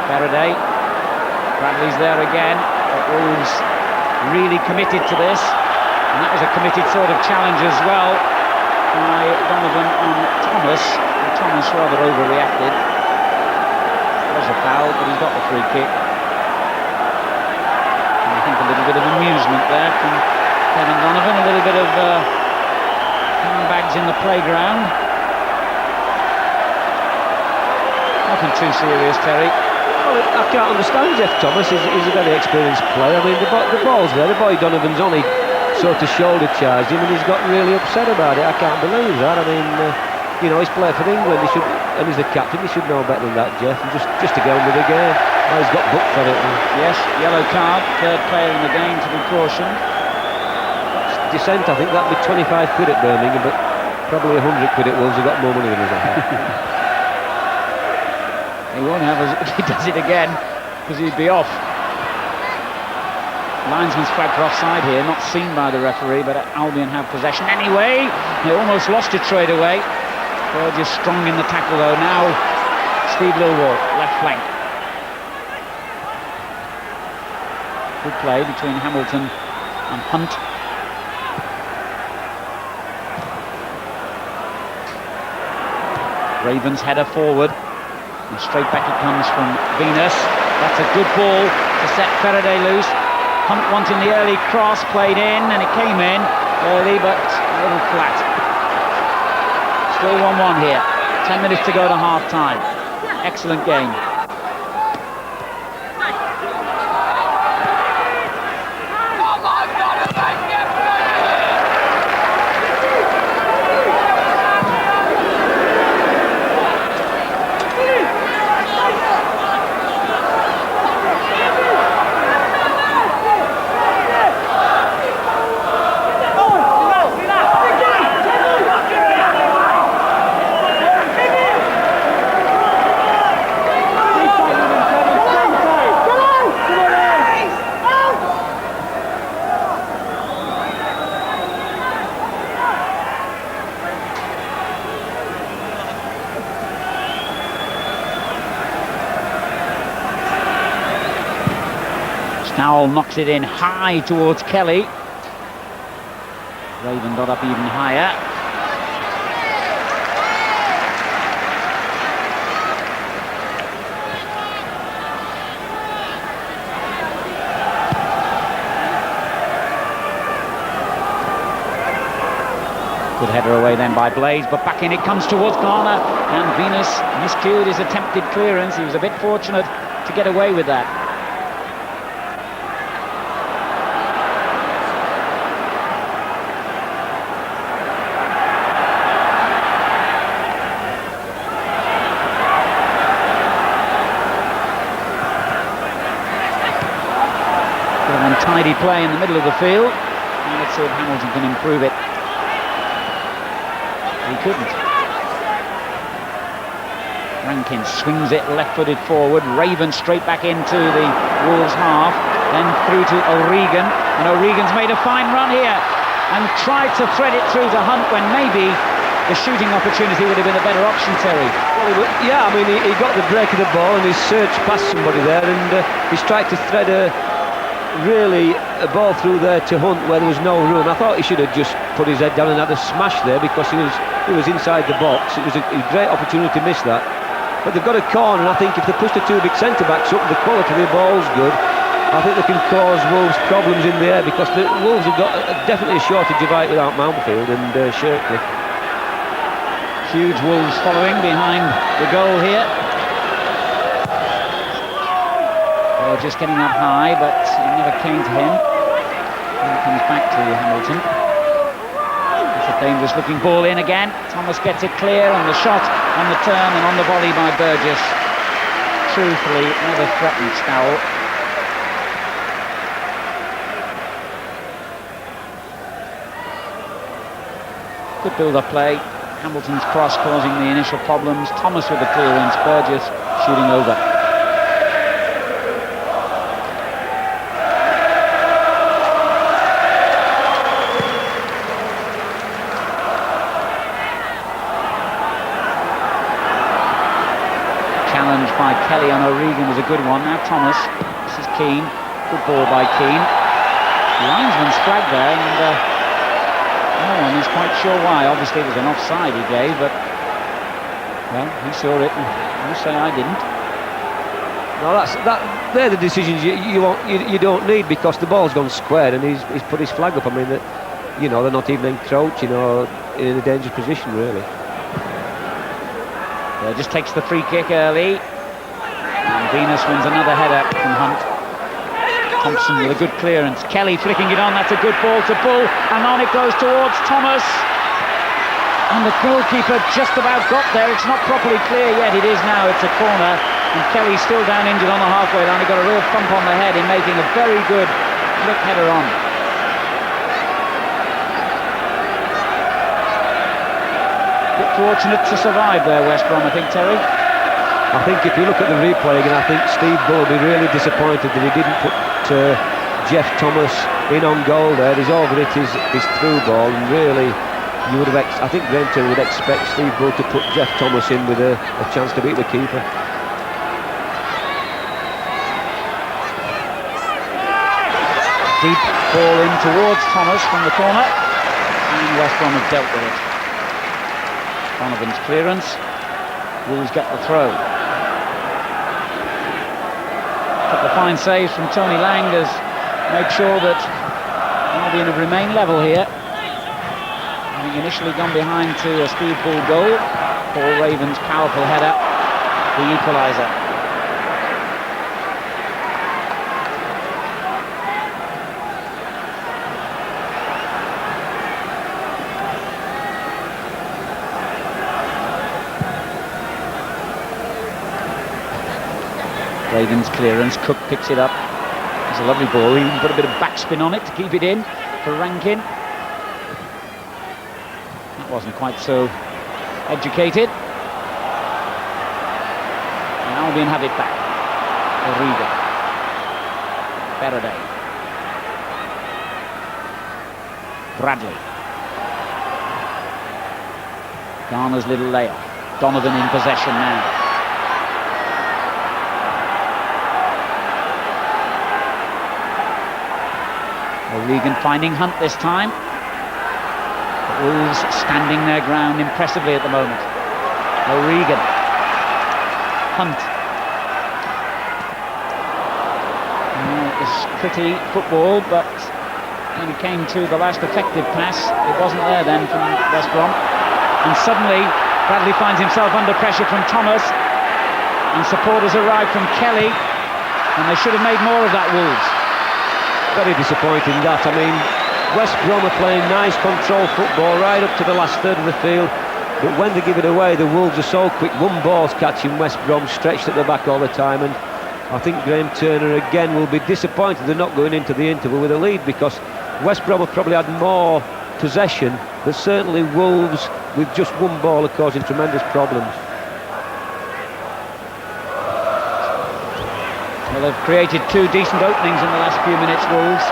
Faraday. Bradley's there again. But Wolves really committed to this, and that was a committed sort of challenge as well by Donovan on Thomas. And Thomas rather overreacted. A foul, but he's got the free kick. And I think a little bit of amusement there from Kevin Donovan, a little bit of handbags in the playground. Nothing too serious, Terry. Well, I can't understand Jeff Thomas. He's a very experienced player. I mean, the ball's there. The boy Donovan's only sort of shoulder charged him, and he's got really upset about it. I can't believe that. I mean, he's played for England. He should, and he's the captain. He should know better than that, Jeff. And just to go on with the game. He's got booked for it. Yes, yellow card. Third player in the game to be cautioned. dissent. I think that'd be 25 quid at Birmingham, but probably 100 quid at Wolves. Have got more money than us, I think. He won't have us if he does it again, because he'd be off. Linesman's flag for offside here, not seen by the referee, but Albion have possession anyway. They almost lost it straight away. Burgess strong in the tackle though. Now Steve Lilwall, left flank. Good play between Hamilton and Hunt. Ravens header forward, and straight back it comes from Venus. That's a good ball to set Faraday loose. Hunt wanting the early cross, played in, and it came in early, but a little flat. Still 1-1 here. 10 minutes to go to half-time. Excellent game. Snowell knocks it in high towards Kelly. Raven got up even higher. Good header away then by Blades, but back in it comes towards Garner, and Venus miscued his attempted clearance. He was a bit fortunate to get away with that. Tidy play in the middle of the field. And let's see if Hamilton can improve it. He couldn't. Rankin swings it left-footed forward. Raven straight back into the Wolves half. Then through to O'Regan. And O'Regan's made a fine run here and tried to thread it through to Hunt when maybe the shooting opportunity would have been a better option, Terry. Well, yeah, I mean, he got the break of the ball and he surged past somebody there, and he's tried to thread a ball through there to Hunt where there was no room. I thought he should have just put his head down and had a smash there, because he was inside the box. It was a great opportunity to miss that. But they've got a corner, and I think if they push the two big centre-backs up, the quality of the ball's good. I think they can cause Wolves problems in the air, because the Wolves have got definitely a shortage of height without Mountfield and Shirkley. Huge Wolves following behind the goal here. Just getting up high, but it never came to him. And it comes back to Hamilton. It's a dangerous looking ball in again. Thomas gets it clear, and the shot on the turn and on the volley by Burgess. Truthfully, never threatened Snowell. Good build-up play. Hamilton's cross causing the initial problems. Thomas with the clearance. Burgess shooting over. By Kelly on O'Regan was a good one. Now Thomas. This is Keane. Good ball by Keane. Linesman's flag there, and no one is quite sure why. Obviously it was an offside he gave, but well, he saw it, and you say I didn't. No, they're the decisions you don't need, because the ball's gone square and he's put his flag up. I mean, they're not even encroaching or in a dangerous position really. Just takes the free kick early. And Venus wins another header from Hunt. Thompson with a good clearance. Kelly flicking it on. That's a good ball to Bull. And on it goes towards Thomas. And the goalkeeper just about got there. It's not properly clear yet. It is now. It's a corner. And Kelly's still down injured on the halfway line. He got a real thump on the head in making a very good flick header on. fortunate to survive there, West Brom, I think, Terry. I think if you look at the replay again, I think Steve Bull will be really disappointed that he didn't put Jeff Thomas in on goal there. He's overhit his through ball, and really, you would have. I think Graham Turner would expect Steve Bull to put Jeff Thomas in with a chance to beat the keeper. Deep ball in towards Thomas from the corner, and West Brom have dealt with it. Donovan's clearance. Wolves get the throw. A couple of fine saves from Tony Lang has made sure that Albion have remained level here. Having initially gone behind to a Steve Bull goal. Paul Raven's powerful header, the equaliser. Raven's clearance, Cook picks it up. It's a lovely ball, he even put a bit of backspin on it to keep it in for Rankin. That wasn't quite so educated. And Albion have it back. Origa. Faraday. Bradley. Garner's little layoff. Donovan in possession now. O'Regan finding Hunt this time. The Wolves standing their ground impressively at the moment. O'Regan. Hunt. It was pretty football, but when it came to the last effective pass, it wasn't there then from West Brom. And suddenly, Bradley finds himself under pressure from Thomas, and supporters arrive from Kelly, and they should have made more of that, Wolves. Very disappointing that. I mean, West Brom are playing nice control football right up to the last third of the field, but when they give it away, the Wolves are so quick. One ball's catching West Brom stretched at the back all the time, and I think Graham Turner again will be disappointed they're not going into the interval with a lead, because West Brom have probably had more possession, but certainly Wolves with just one ball are causing tremendous problems. Well, they've created two decent openings in the last few minutes, Wolves.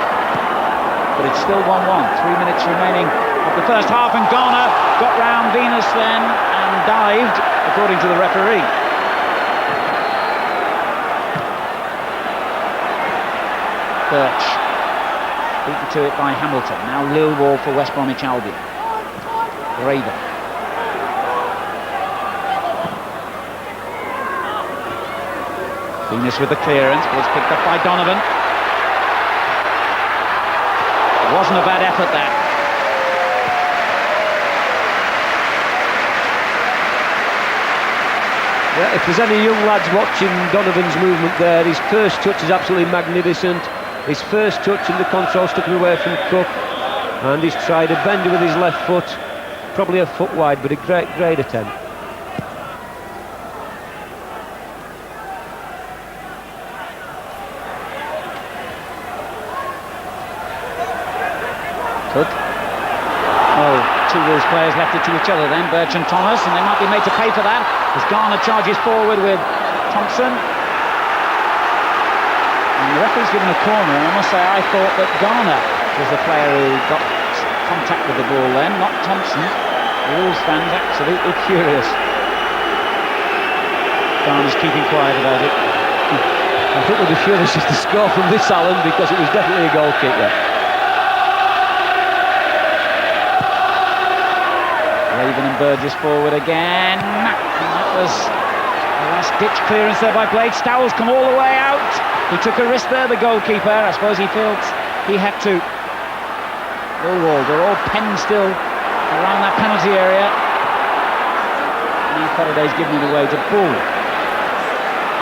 But it's still 1-1. 3 minutes remaining of the first half, and Garner got round Venus then and dived, according to the referee. Birch. Beaten to it by Hamilton. Now Lilwall for West Bromwich Albion. Raven. Venus with the clearance, but it's picked up by Donovan. It wasn't a bad effort, that. Yeah, if there's any young lads watching Donovan's movement there, his first touch is absolutely magnificent. His first touch in the control took him away from Cook, and he's tried a bender with his left foot, probably a foot wide, but a great attempt. Cook. Oh, two Wolves players left it to each other then, Birch and Thomas, and they might be made to pay for that as Garner charges forward with Thompson. And the referee's given a corner, and I must say I thought that Garner was the player who got contact with the ball then, not Thompson. The Wolves fans absolutely furious. Garner's keeping quiet about it. I think they'll be furious just to score from this, Alan, because it was definitely a goal kick there. Raven and Burgess forward again. And that was a last-ditch clearance there by Blade. Stowell's come all the way out. He took a risk there, the goalkeeper. I suppose he felt he had to. Millwall, they're all penned still around that penalty area. Now Faraday's giving it away to Bull.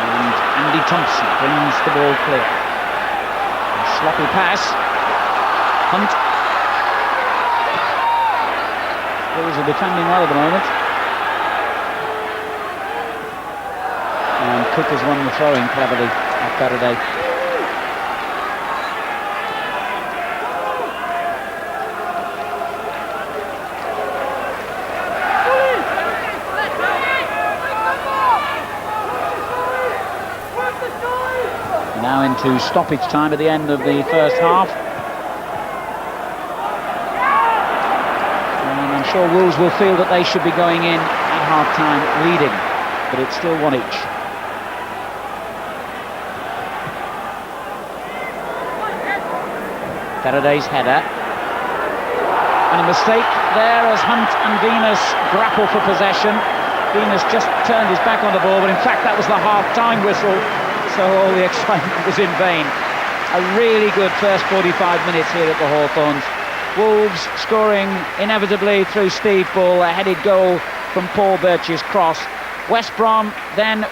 And Andy Thompson brings the ball clear. A sloppy pass. Hunt. Wolves are defending well at the moment. And Cook has won the throw-in cleverly at Faraday. Now into stoppage time at the end of the first half. And I'm sure Wolves will feel that they should be going in at half-time leading, but it's still 1 each. Faraday's header. And a mistake there as Hunt and Venus grapple for possession. Venus just turned his back on the ball, but in fact that was the half-time whistle, so all the excitement was in vain. A really good first 45 minutes here at the Hawthorns. Wolves scoring inevitably through Steve Bull, a headed goal from Paul Birch's cross. West Brom then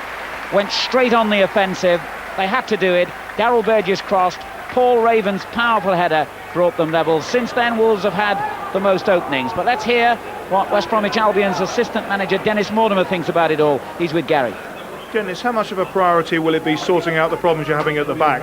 went straight on the offensive. They had to do it. Darryl Burgess crossed. Paul Raven's powerful header brought them level. Since then, Wolves have had the most openings. But let's hear what West Bromwich Albion's assistant manager, Dennis Mortimer, thinks about it all. He's with Gary. Dennis, how much of a priority will it be sorting out the problems you're having at the back?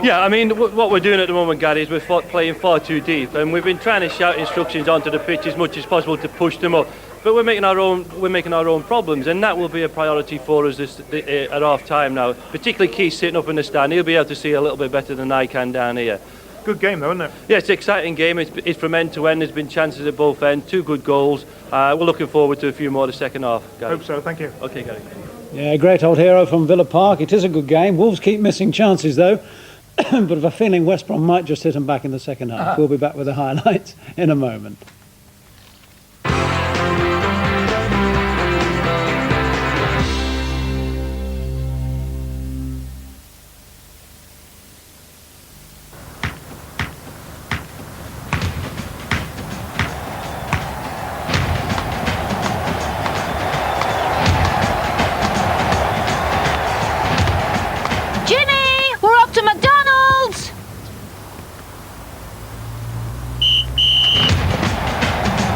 Yeah, I mean, what we're doing at the moment, Gary, is we're playing far too deep, and we've been trying to shout instructions onto the pitch as much as possible to push them up. But we're making our own problems, and that will be a priority for us at half time now. Particularly Keith sitting up in the stand, he'll be able to see a little bit better than I can down here. Good game though, isn't it? Yeah, it's an exciting game. It's from end to end. There's been chances at both ends, 2 good goals. We're looking forward to a few more the second half, Gary. Hope so, thank you. Okay, Gary. Yeah, great old hero from Villa Park. It is a good game. Wolves keep missing chances though. But I've a feeling West Brom might just hit them back in the second half. We'll be back with the highlights in a moment.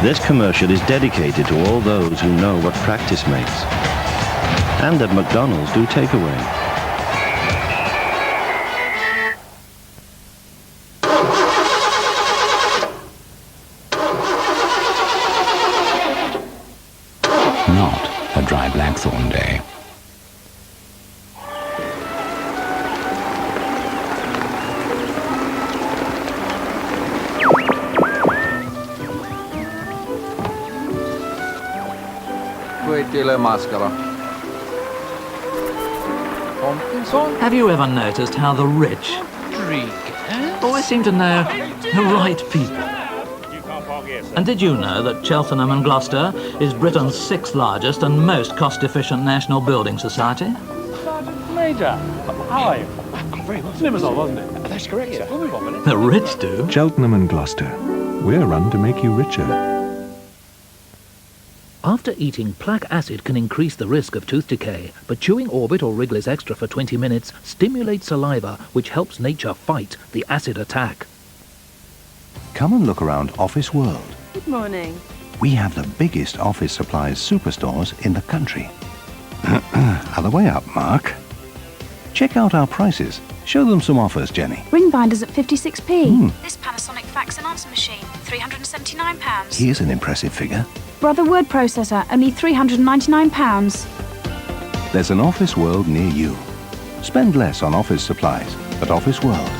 This commercial is dedicated to all those who know what practice makes. And at McDonald's do takeaway. Not a dry blackthorn day. Have you ever noticed how the rich always seem to know the right people? And did you know that Cheltenham and Gloucester is Britain's 6th largest and most cost-efficient national building society? Major, how are you? Very well. Limassol, wasn't it? That's correct, sir. We'll move on with it. The rich do. Cheltenham and Gloucester. We're run to make you richer. After eating, plaque acid can increase the risk of tooth decay, but chewing Orbit or Wrigley's Extra for 20 minutes stimulates saliva, which helps nature fight the acid attack. Come and look around Office World. Good morning. We have the biggest office supplies superstores in the country. Other way up, Mark. Check out our prices. Show them some offers, Jenny. Ring binders at 56p. This Panasonic fax and answer machine, £379. Here's an impressive figure. Brother word processor, only £399. There's an Office World near you. Spend less on office supplies at Office World.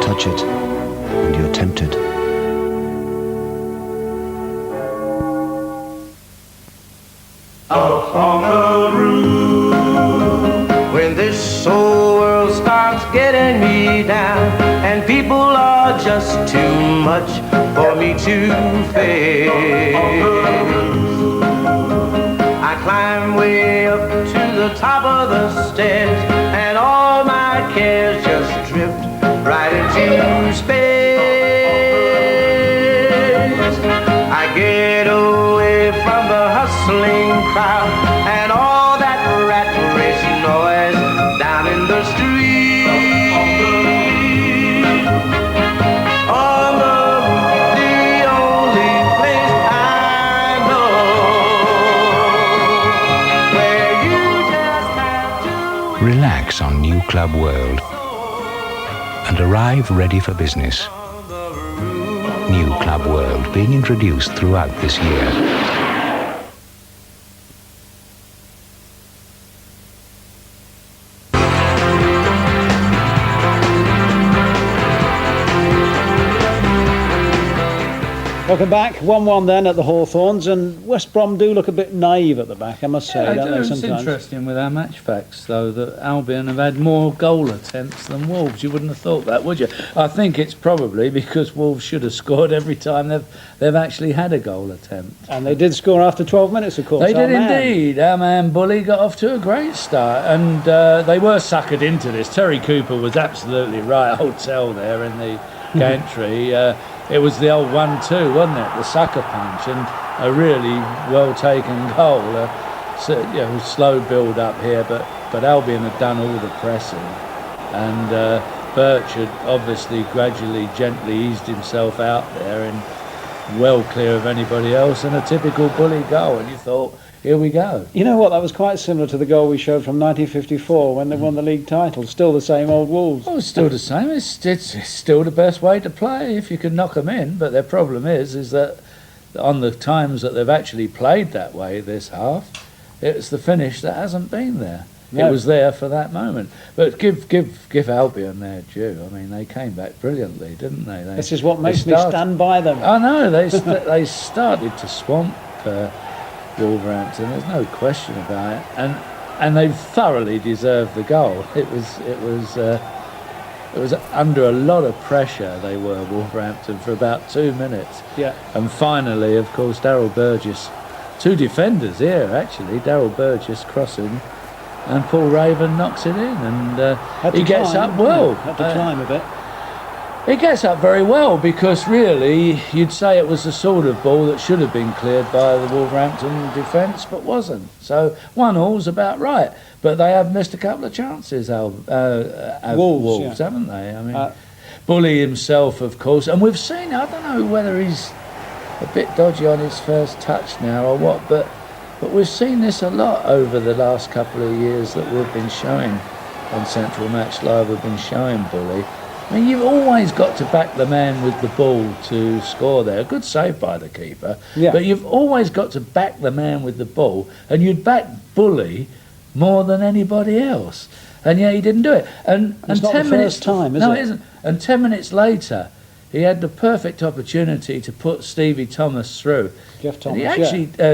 Touch it, and you're tempted. Up on the roof, when this whole world starts getting me down, and people are just too much for me to face, I climb way up to the top of the stairs, and all my cares just drift right into space. I get away from the hustling crowd and all that rat race noise down in the street. On the roof, relax on New Club World and arrive ready for business. New Club World being introduced throughout this year. Welcome back, 1-1 then at the Hawthorns, and West Brom do look a bit naive at the back, I must say, Yeah, don't they, it's sometimes? interesting with our match facts, though, that Albion have had more goal attempts than Wolves. You wouldn't have thought that, would you? I think it's probably because Wolves should have scored every time they've actually had a goal attempt. And they did score after 12 minutes, of course. They did indeed. Our man Bully got off to a great start, and they were suckered into this. Terry Cooper was absolutely right. Hotel there in the gantry. It was the old 1-2, wasn't it? The sucker punch, and a really well-taken goal. Slow build up here, but Albion had done all the pressing, and Birch had obviously gradually, gently eased himself out there and well clear of anybody else, and a typical Bully goal. And you thought, here we go. You know what? That was quite similar to the goal we showed from 1954 when they won the league title. Still the same old Wolves. Oh, it's still the same. It's still the best way to play if you can knock them in. But their problem is that on the times that they've actually played that way this half, it's the finish that hasn't been there. No. It was there for that moment. But give Albion their due. I mean, they came back brilliantly, didn't they? This is what makes me stand by them. I know. They started to swamp Wolverhampton. There's no question about it, and they thoroughly deserved the goal. It was under a lot of pressure. They were Wolverhampton for about 2 minutes. Yeah. And finally, of course, Daryl Burgess, two defenders here actually. Daryl Burgess crossing, and Paul Raven knocks it in, and he gets up well. Had to climb a bit. He gets up very well, because really you'd say it was the sort of ball that should have been cleared by the Wolverhampton defence, but wasn't. So 1-all's about right, but they have missed a couple of chances, Wolves, haven't they? I mean, Bully himself, of course, and we've seen, I don't know whether he's a bit dodgy on his first touch now or what, but we've seen this a lot over the last couple of years that we've been showing on Central Match Live. We've been showing Bully. I mean, you've always got to back the man with the ball to score there. A good save by the keeper. Yeah. But you've always got to back the man with the ball, and you'd back Bully more than anybody else. And yeah, he didn't do it. And it's not 10 the minutes first time, is it? No, it isn't. And 10 minutes later, he had the perfect opportunity to put Stevie Thomas through. Jeff Thomas,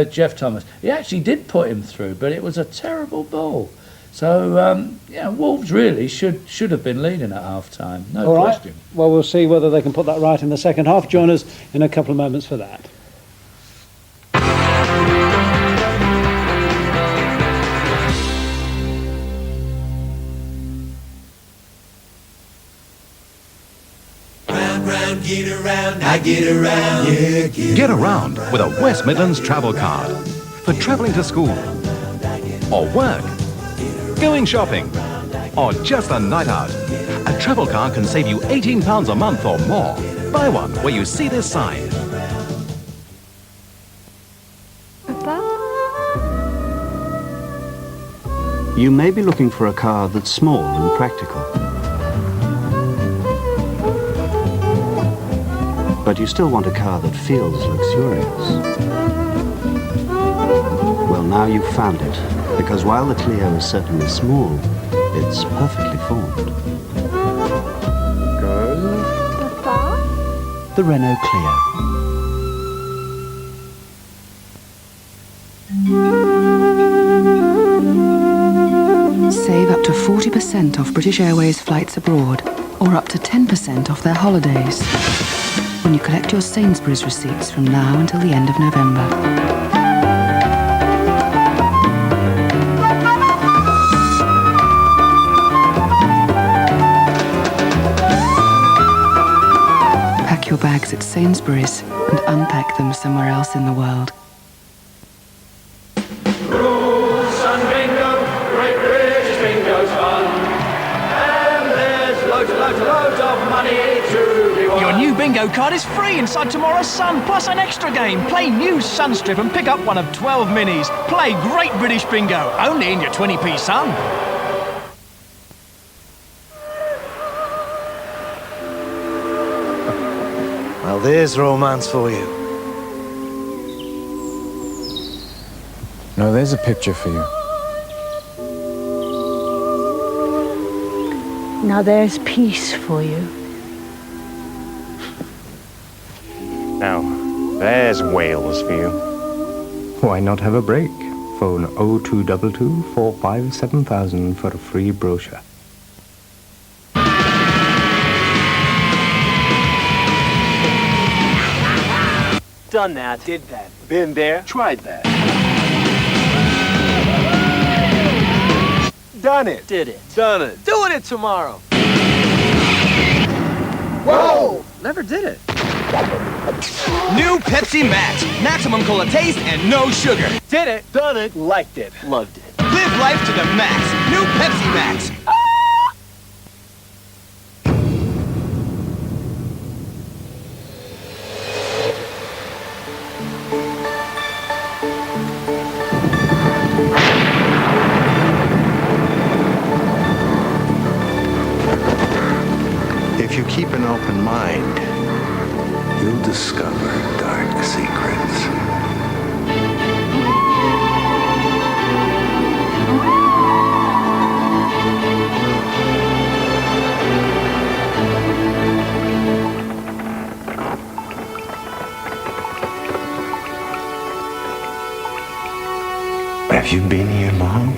Jeff Thomas. He actually did put him through, but it was a terrible ball. So, Wolves really should have been leading at half-time, no question. Right. Well, we'll see whether they can put that right in the second half. Join us in a couple of moments for that. Round, get around, I get around, yeah, Get around with a West Midlands travel card for travelling to school or work, going shopping, or just a night out. A travel card can save you £18 a month or more. Buy one where you see this sign. You may be looking for a car that's small and practical, but you still want a car that feels luxurious. Well, now you've found it. Because while the Clio is certainly small, it's perfectly formed. Papa? The Renault Clio. Save up to 40% off British Airways flights abroad, or up to 10% off their holidays, when you collect your Sainsbury's receipts from now until the end of November. Your bags at Sainsbury's and unpack them somewhere else in the world. Rules and bingo, great British bingo's fun. And there's loads of money to be won. Your new bingo card is free inside tomorrow's Sun, plus an extra game. Play new Sunstrip and pick up one of 12 minis. Play Great British Bingo, only in your 20p Sun. there's romance for you. No, there's a picture for you. Now there's peace for you. Now, there's Wales for you. Why not have a break? Phone 0222 457 7000 for a free brochure. Done that. Did that. Been there. Tried that. Done it. Did it. Done it. Doing it tomorrow. Whoa! Never did it. New Pepsi Max. Maximum cola taste and no sugar. Did it. Done it. Liked it. Loved it. Live life to the max. New Pepsi Max. If you keep an open mind, you'll discover dark secrets. Have you been here long?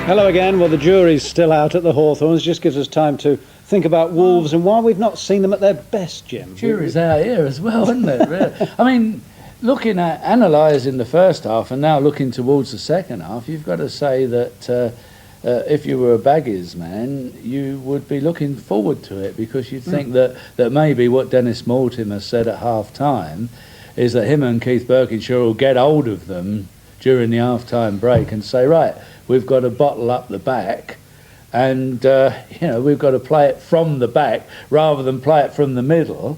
Hello again. Well, the jury's still out at the Hawthorns. Just gives us time to think about Wolves and why we've not seen them at their best, Jim. Jury's out here as well, isn't it? Really? I mean, looking at analysing the first half and now looking towards the second half, you've got to say that if you were a Baggies man, you would be looking forward to it, because you'd think that maybe what Dennis Mortimer said at half-time is that him and Keith Birkinshaw will get hold of them during the half-time break and say, right, we've got to bottle up the back, and we've got to play it from the back rather than play it from the middle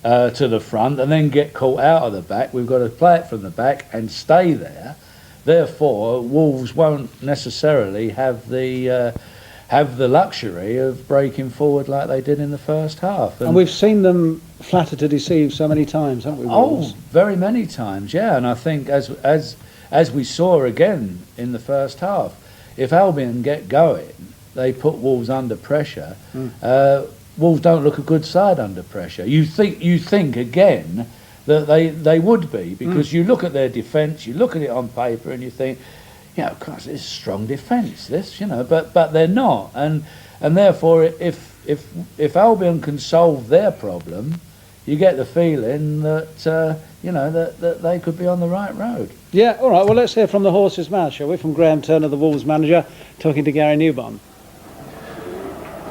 to the front and then get caught out of the back. We've got to play it from the back and stay there. Therefore, Wolves won't necessarily have the luxury of breaking forward like they did in the first half. And we've seen them flatter to deceive so many times, haven't we, Wolves? Oh, very many times, yeah. And I think as we saw again in the first half, if Albion get going, they put Wolves under pressure. Wolves don't look a good side under pressure. You think again that they would be, because you look at their defence, you look at it on paper, and you think, gosh, it's strong defence, but they're not, and therefore if Albion can solve their problem, you get the feeling that that they could be on the right road. Yeah, all right. Well, let's hear from the horse's mouth, shall we? From Graham Turner, the Wolves manager, talking to Gary Newbon.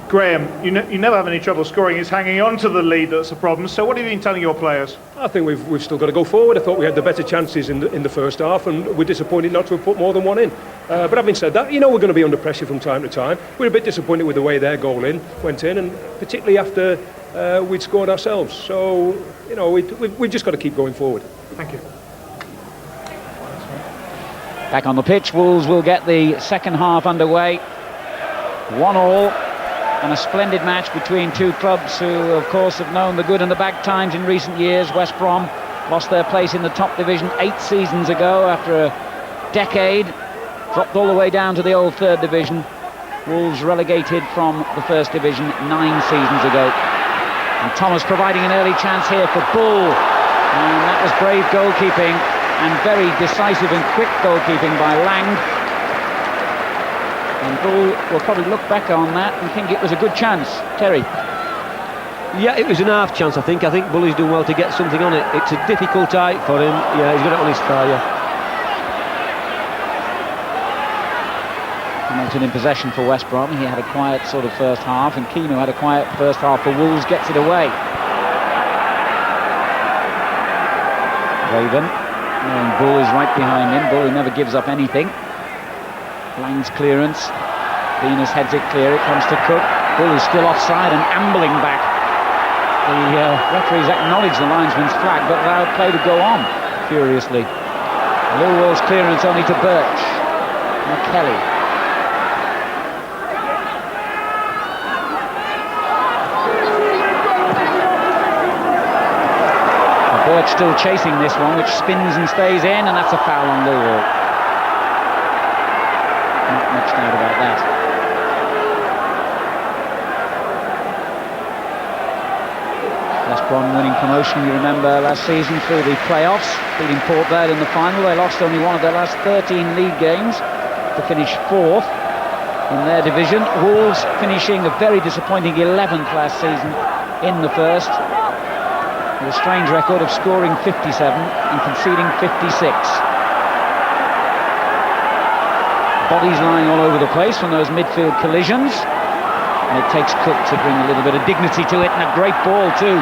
Graham, you never have any trouble scoring. It's hanging on to the lead that's a problem. So what have you been telling your players? I think we've still got to go forward. I thought we had the better chances in the first half, and we're disappointed not to have put more than one in. But having said that, we're going to be under pressure from time to time. We're a bit disappointed with the way their goal went in, and particularly after we'd scored ourselves. So, we've just got to keep going forward. Thank you. Back on the pitch, Wolves will get the second half underway. 1-1. And a splendid match between two clubs who, of course, have known the good and the bad times in recent years. West Brom lost their place in the top division 8 seasons ago after a decade, dropped all the way down to the old third division. Wolves relegated from the first division 9 seasons ago. And Thomas providing an early chance here for Bull. And that was brave goalkeeping and very decisive and quick goalkeeping by Lang. And Bull will probably look back on that and think it was a good chance. Terry? Yeah, it was an half chance, I think. I think Bully's done well to get something on it. It's a difficult height for him. Yeah, he's got it on his thigh, yeah. Hamilton in possession for West Brom. He had a quiet sort of first half, and Keane, who had a quiet first half for Wolves, gets it away. Raven, knowing Bull is right behind him. Bull, who never gives up anything. Lang's clearance. Venus heads it clear. It comes to Cook. Bull is still offside and ambling back. The referees acknowledged the linesman's flag, but allowed play to go on furiously. Millwall's clearance only to Birch. And Kelly. Birch still chasing this one, which spins and stays in, and that's a foul on Millwall. Not much doubt about that. West Brom winning promotion, you remember, last season through the playoffs, beating Port Vale in the final. They lost only one of their last 13 league games to finish 4th in their division. Wolves finishing a very disappointing 11th last season in the first, with a strange record of scoring 57 and conceding 56. Bodies lying all over the place from those midfield collisions, and it takes Cook to bring a little bit of dignity to it, and a great ball too.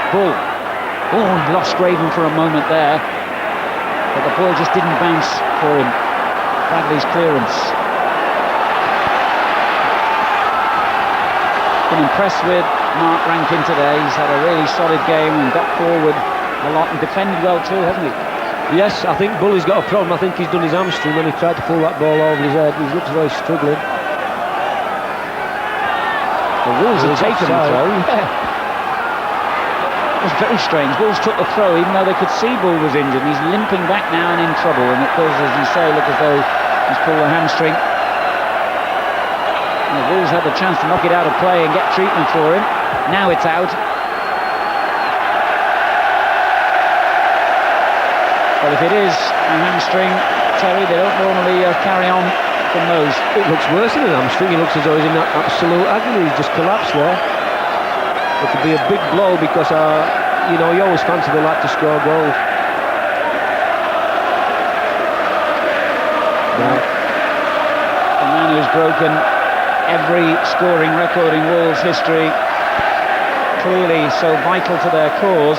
Bull. Oh, he lost Graven for a moment there, but the ball just didn't bounce for him. Bradley's clearance. Been impressed with Mark Rankin today. He's had a really solid game and got forward a lot and defended well too, hasn't he? Yes, I think Bully's got a problem. I think he's done his hamstring when he tried to pull that ball over his head. He looks very struggling. The Wolves have taken the throw. Yeah. It was very strange. Wolves took the throw even though they could see Bull was injured. He's limping back now and in trouble, and it does, as you say, look as though he's pulled a hamstring. And the Wolves had the chance to knock it out of play and get treatment for him. Now it's out. Well, if it is a hamstring, Terry, they don't normally carry on from those. It looks worse than an hamstring. He looks as though he's in absolute agony. He's just collapsed there. It could be a big blow because, you know, you always fancy they like to score goals. Right. The man who's broken every scoring record in Wolves history, clearly so vital to their cause.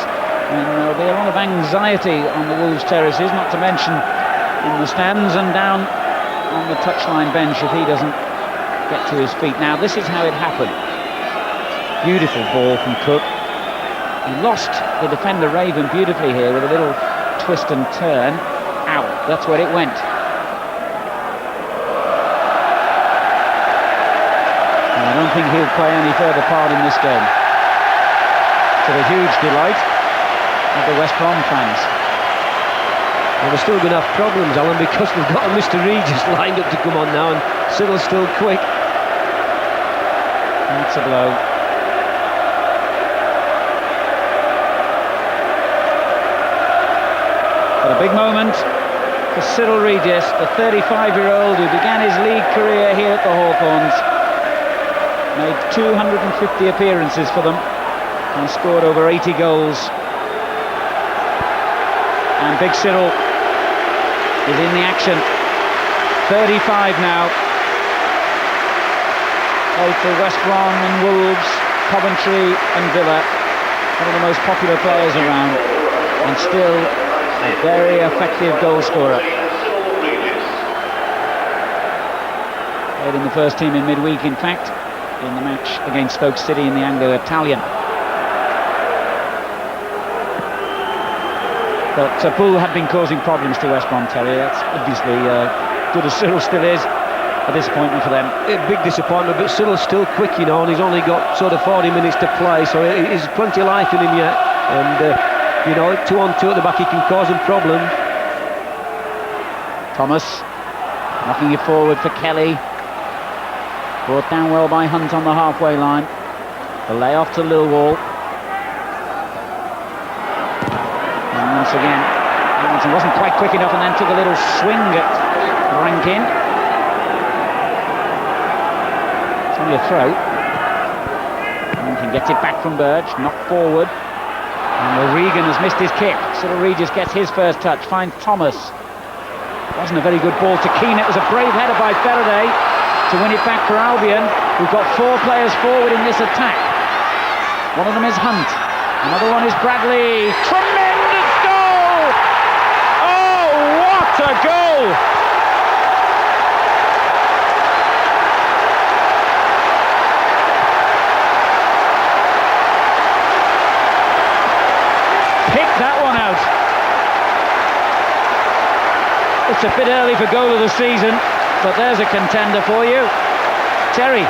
And there'll be a lot of anxiety on the Wolves terraces, not to mention in the stands and down on the touchline bench if he doesn't get to his feet. Now, this is how it happened. Beautiful ball from Cook. He lost the defender Raven beautifully here with a little twist and turn. Out, that's where it went. And I don't think he'll play any further part in this game. To the huge delight of the West Brom fans. Well, they're still going to have problems, Alan, because they've got a Mr. Regis lined up to come on now, and Siddle's still quick. That's a blow. But a big moment for Cyril Regis, the 35-year-old who began his league career here at the Hawthorns. Made 250 appearances for them and scored over 80 goals. And Big Cyril is in the action. 35 now. Played for West Brom and Wolves, Coventry and Villa. One of the most popular players around, and still a very effective goal scorer. Played in the first team in midweek, in fact, in the match against Stoke City in the Anglo-Italian. But Bull had been causing problems to West Brom, Terry. That's obviously, good as Cyril still is, a disappointment for them. A big disappointment, but Cyril's still quick, you know, and he's only got sort of 40 minutes to play, so there's plenty of life in him yet. And, you know, 2-on-2 at the back, he can cause them problems. Thomas knocking it forward for Kelly. Brought down well by Hunt on the halfway line. The layoff to Lilwall. Once again, Hamilton wasn't quite quick enough and then took a little swing at Rankin. It's only a throw. Rankin gets it back from Birch, knocked forward. And O'Regan has missed his kick. Cyril Regis gets his first touch, finds Thomas. Wasn't a very good ball to Keane. It was a brave header by Faraday to win it back for Albion, who've got 4 players forward in this attack. One of them is Hunt. Another one is Bradley. Tremendous goal! Oh, what a goal! It's a bit early for goal of the season, but there's a contender for you. Terry.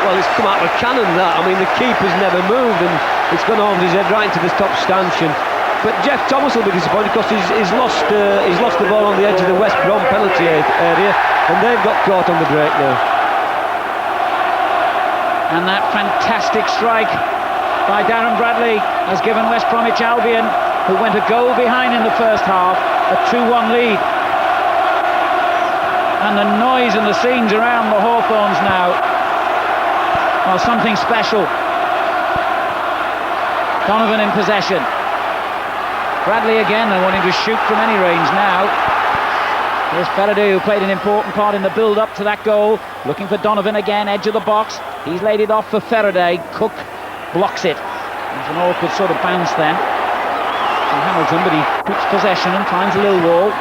Well, it's come out of a cannon, that. I mean, the keeper's never moved, and it's gone over his head right into the top stanchion. But Jeff Thomas will be disappointed because he's lost the ball on the edge of the West Brom penalty area, and they've got caught on the break now. And that fantastic strike by Darren Bradley has given West Bromwich Albion, who went a goal behind in the first half, a 2-1 lead. And the noise and the scenes around the Hawthorns now, well, something special. Donovan in possession. Bradley again, and wanting to shoot from any range now. Here's Faraday, who played an important part in the build-up to that goal. Looking for Donovan again, edge of the box. He's laid it off for Faraday. Cook blocks it. It's an awkward sort of bounce then from Hamilton, but he keeps possession and finds Lilwall.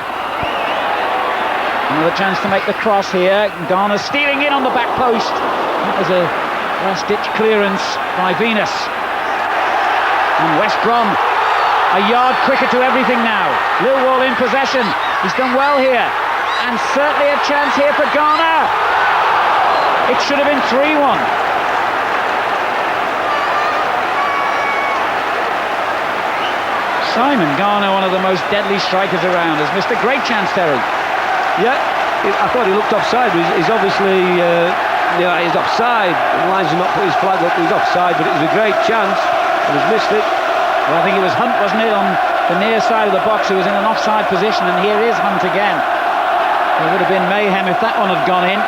Another chance to make the cross here. Garner stealing in on the back post. That was a last-ditch clearance by Venus. And West Brom a yard quicker to everything now. Lilwall in possession. He's done well here. And certainly a chance here for Garner. It should have been 3-1. Simon Garner, one of the most deadly strikers around, has missed a great chance, Terry. Yeah, I thought he looked offside. He's obviously, he's offside. The lines have not put his flag up. He's offside, but it was a great chance, and he's missed it. Well, I think it was Hunt, wasn't it, on the near side of the box, who was in an offside position, and here is Hunt again. There would have been mayhem if that one had gone in.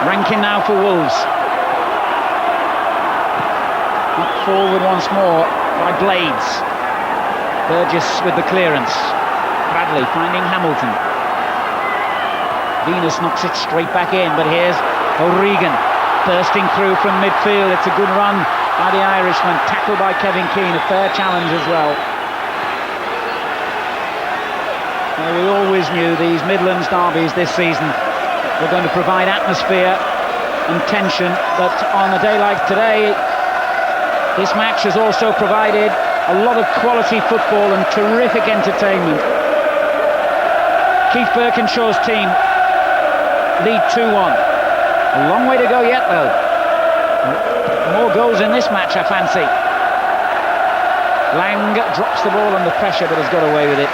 Rankin now for Wolves. Up forward once more by Blades. Burgess with the clearance. Bradley finding Hamilton. Venus knocks it straight back in, but here's O'Regan bursting through from midfield. It's a good run by the Irishman. Tackled by Kevin Keane, a fair challenge as well. Well, we always knew these Midlands derbies this season were going to provide atmosphere and tension, but on a day like today, this match has also provided a lot of quality football and terrific entertainment. Keith Birkinshaw's team lead 2-1. A long way to go yet, though. More goals in this match, I fancy. Lang drops the ball under pressure, but has got away with it.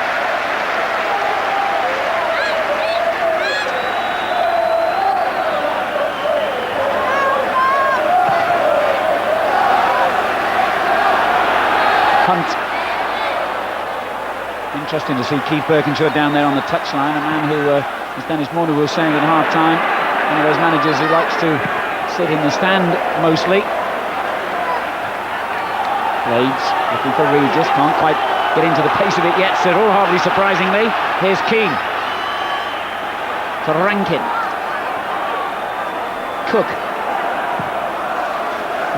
Hunt. Interesting to see Keith Birkinshaw down there on the touchline, a man who, as Dennis Morner was saying at half-time, one of those managers who likes to sit in the stand mostly. Blades looking for Regis, can't quite get into the pace of it yet. Cyril, hardly surprisingly. Here's Keane for Rankin. Cook.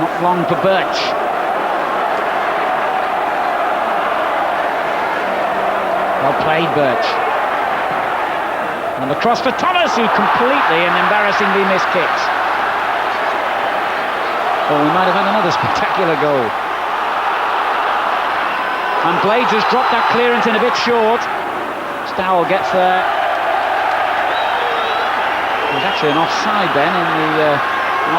Not long for Birch. Well played, Birch. And the cross for Thomas, who completely and embarrassingly missed kicks. Oh, we might have had another spectacular goal. And Blades has dropped that clearance in a bit short. Stowell gets there. There's actually an offside then in the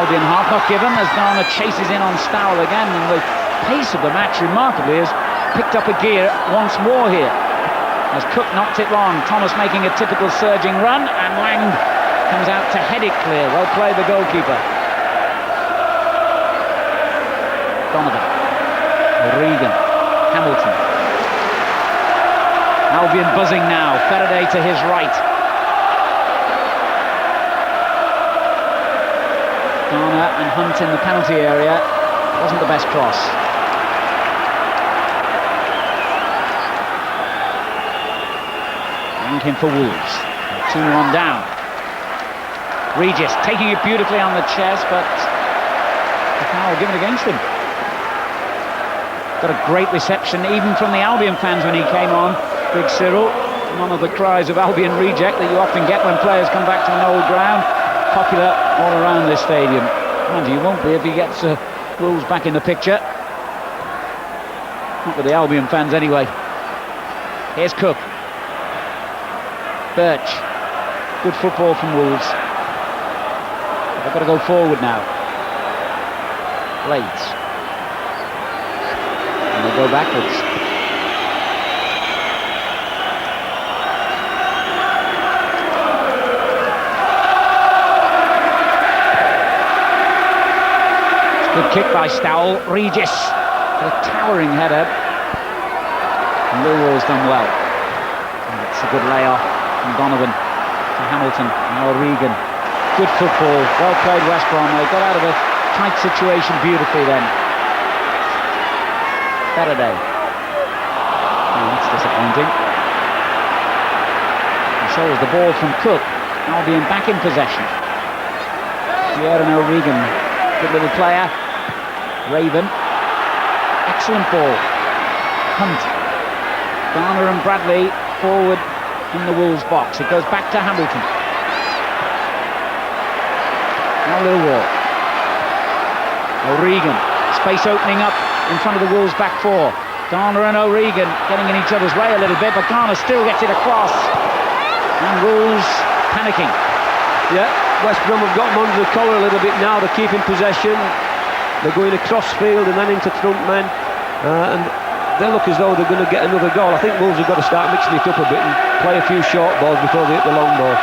Albion half, not given, as Garner chases in on Stowell again, and the pace of the match remarkably has picked up a gear once more here. As Cook knocked it long, Thomas making a typical surging run, and Lang comes out to head it clear. Well played, the goalkeeper. Donovan, Regan, Hamilton. Albion buzzing now, Faraday to his right. Garner and Hunt in the penalty area. Wasn't the best cross. Rankin for Wolves. 2-1 down. Regis taking it beautifully on the chest, but the foul given against him. Got a great reception even from the Albion fans when he came on. Big Cyril. None of the cries of Albion reject that you often get when players come back to an old ground. Popular all around this stadium. And he won't be if he gets Wolves back in the picture. Not with the Albion fans anyway. Here's Cook. Birch. Good football from Wolves. They've got to go forward now. Blades. And they go backwards. Good kick by Stowell. Regis. A towering header. And Millwall's done well. And it's a good layoff from Donovan to Hamilton. Now Regan. Good football. Well played West Brom. They got out of a tight situation beautifully then. Faraday. Oh, that's disappointing. And so is the ball from Cook. Albion back in possession. Pierre and O'Regan. Good little player. Raven. Excellent ball. Hunt. Garner and Bradley forward in the Wolves box. It goes back to Hamilton. Now Millwall. O'Regan. Space opening up in front of the Wolves back four. Garner and O'Regan getting in each other's way a little bit, but Garner still gets it across. And Wolves panicking. Yeah, West Brom have got them under the collar a little bit now. They're keeping possession. They're going across field and then into front men. And they look as though they're going to get another goal. I think Wolves have got to start mixing it up a bit and play a few short balls before they hit the long ball.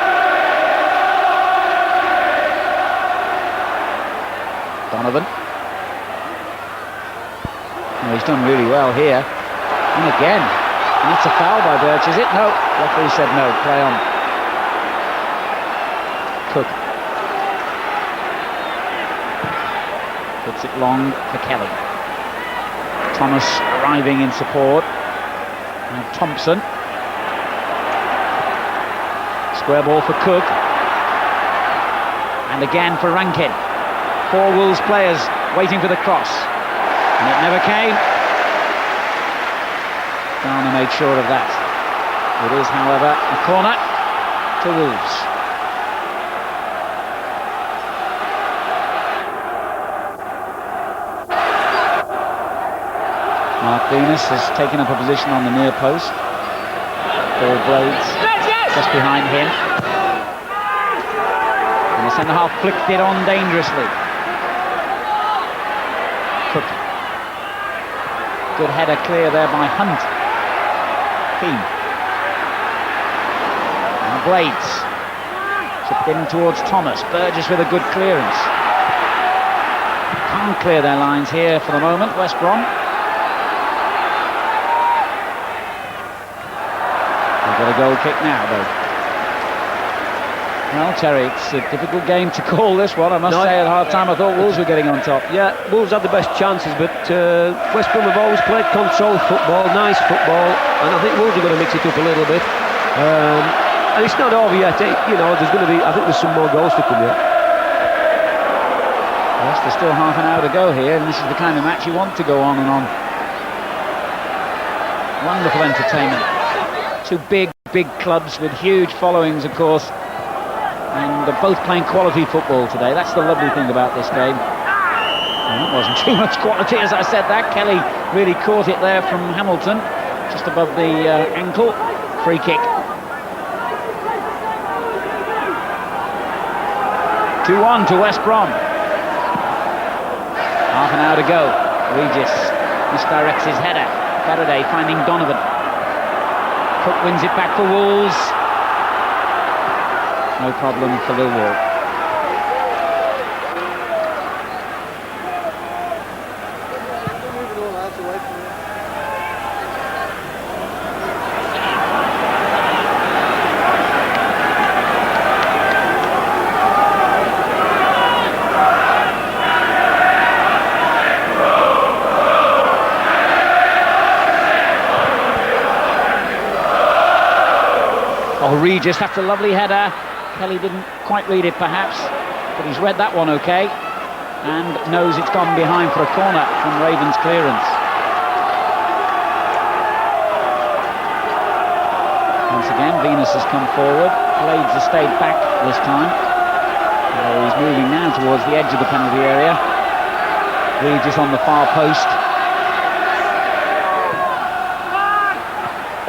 Donovan. Oh, he's done really well here. And again. And that's a foul by Birch, is it? No. Referee said no. Play on. Cook. Puts it long for Kelly. Thomas arriving in support. And Thompson. Square ball for Cook. And again for Rankin. 4 Wolves players waiting for the cross. And it never came. Garner made sure of that. It is, however, a corner to Wolves. Mark Venus has taken up a position on the near post. Bill Blades just behind him. And the centre-half flicked it on dangerously. Cook. Good header clear there by Hunt. Keane. And Blades. Chipped in towards Thomas. Burgess with a good clearance. Can't clear their lines here for the moment, West Brom. They've got a goal kick now, though. Well, Terry, it's a difficult game to call this one. I must say at half-time I thought Wolves were getting on top. Yeah, Wolves had the best chances, but West Brom have always played controlled football, nice football, and I think Wolves are going to mix it up a little bit. And it's not over yet. You know, there's going to be, I think there's some more goals to come yet. Yes, there's still half an hour to go here, and this is the kind of match you want to go on and on. Wonderful entertainment. 2 big clubs with huge followings, of course. And they're both playing quality football today. That's the lovely thing about this game. And that wasn't too much quality as I said that. Kelly really caught it there from Hamilton, just above the ankle. Free kick. 2-1 to West Brom. Half an hour to go. Regis misdirects his header. Faraday finding Donovan. Cook wins it back for Wolves. No problem for Millwall. Oh, Regis, that's a lovely header. Kelly didn't quite read it perhaps, but he's read that one okay, and knows it's gone behind for a corner from Raven's clearance. Once again, Venus has come forward. Blades has stayed back this time. He's moving now towards the edge of the penalty area. Regis on the far post.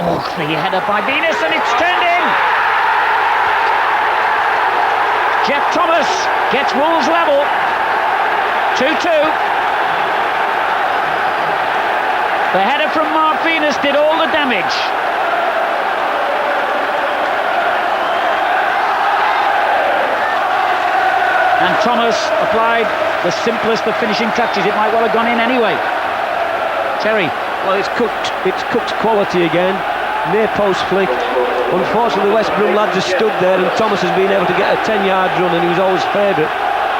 Oh, the header by Venus, and it's turned in! Jeff Thomas gets Wolves level. 2-2. The header from Mark Venus did all the damage. And Thomas applied the simplest of finishing touches. It might well have gone in anyway. Terry. Well, it's cooked quality again. Near post flick. Unfortunately, the West Brom lads have stood there, and Thomas has been able to get a 10-yard run, and he was always favourite.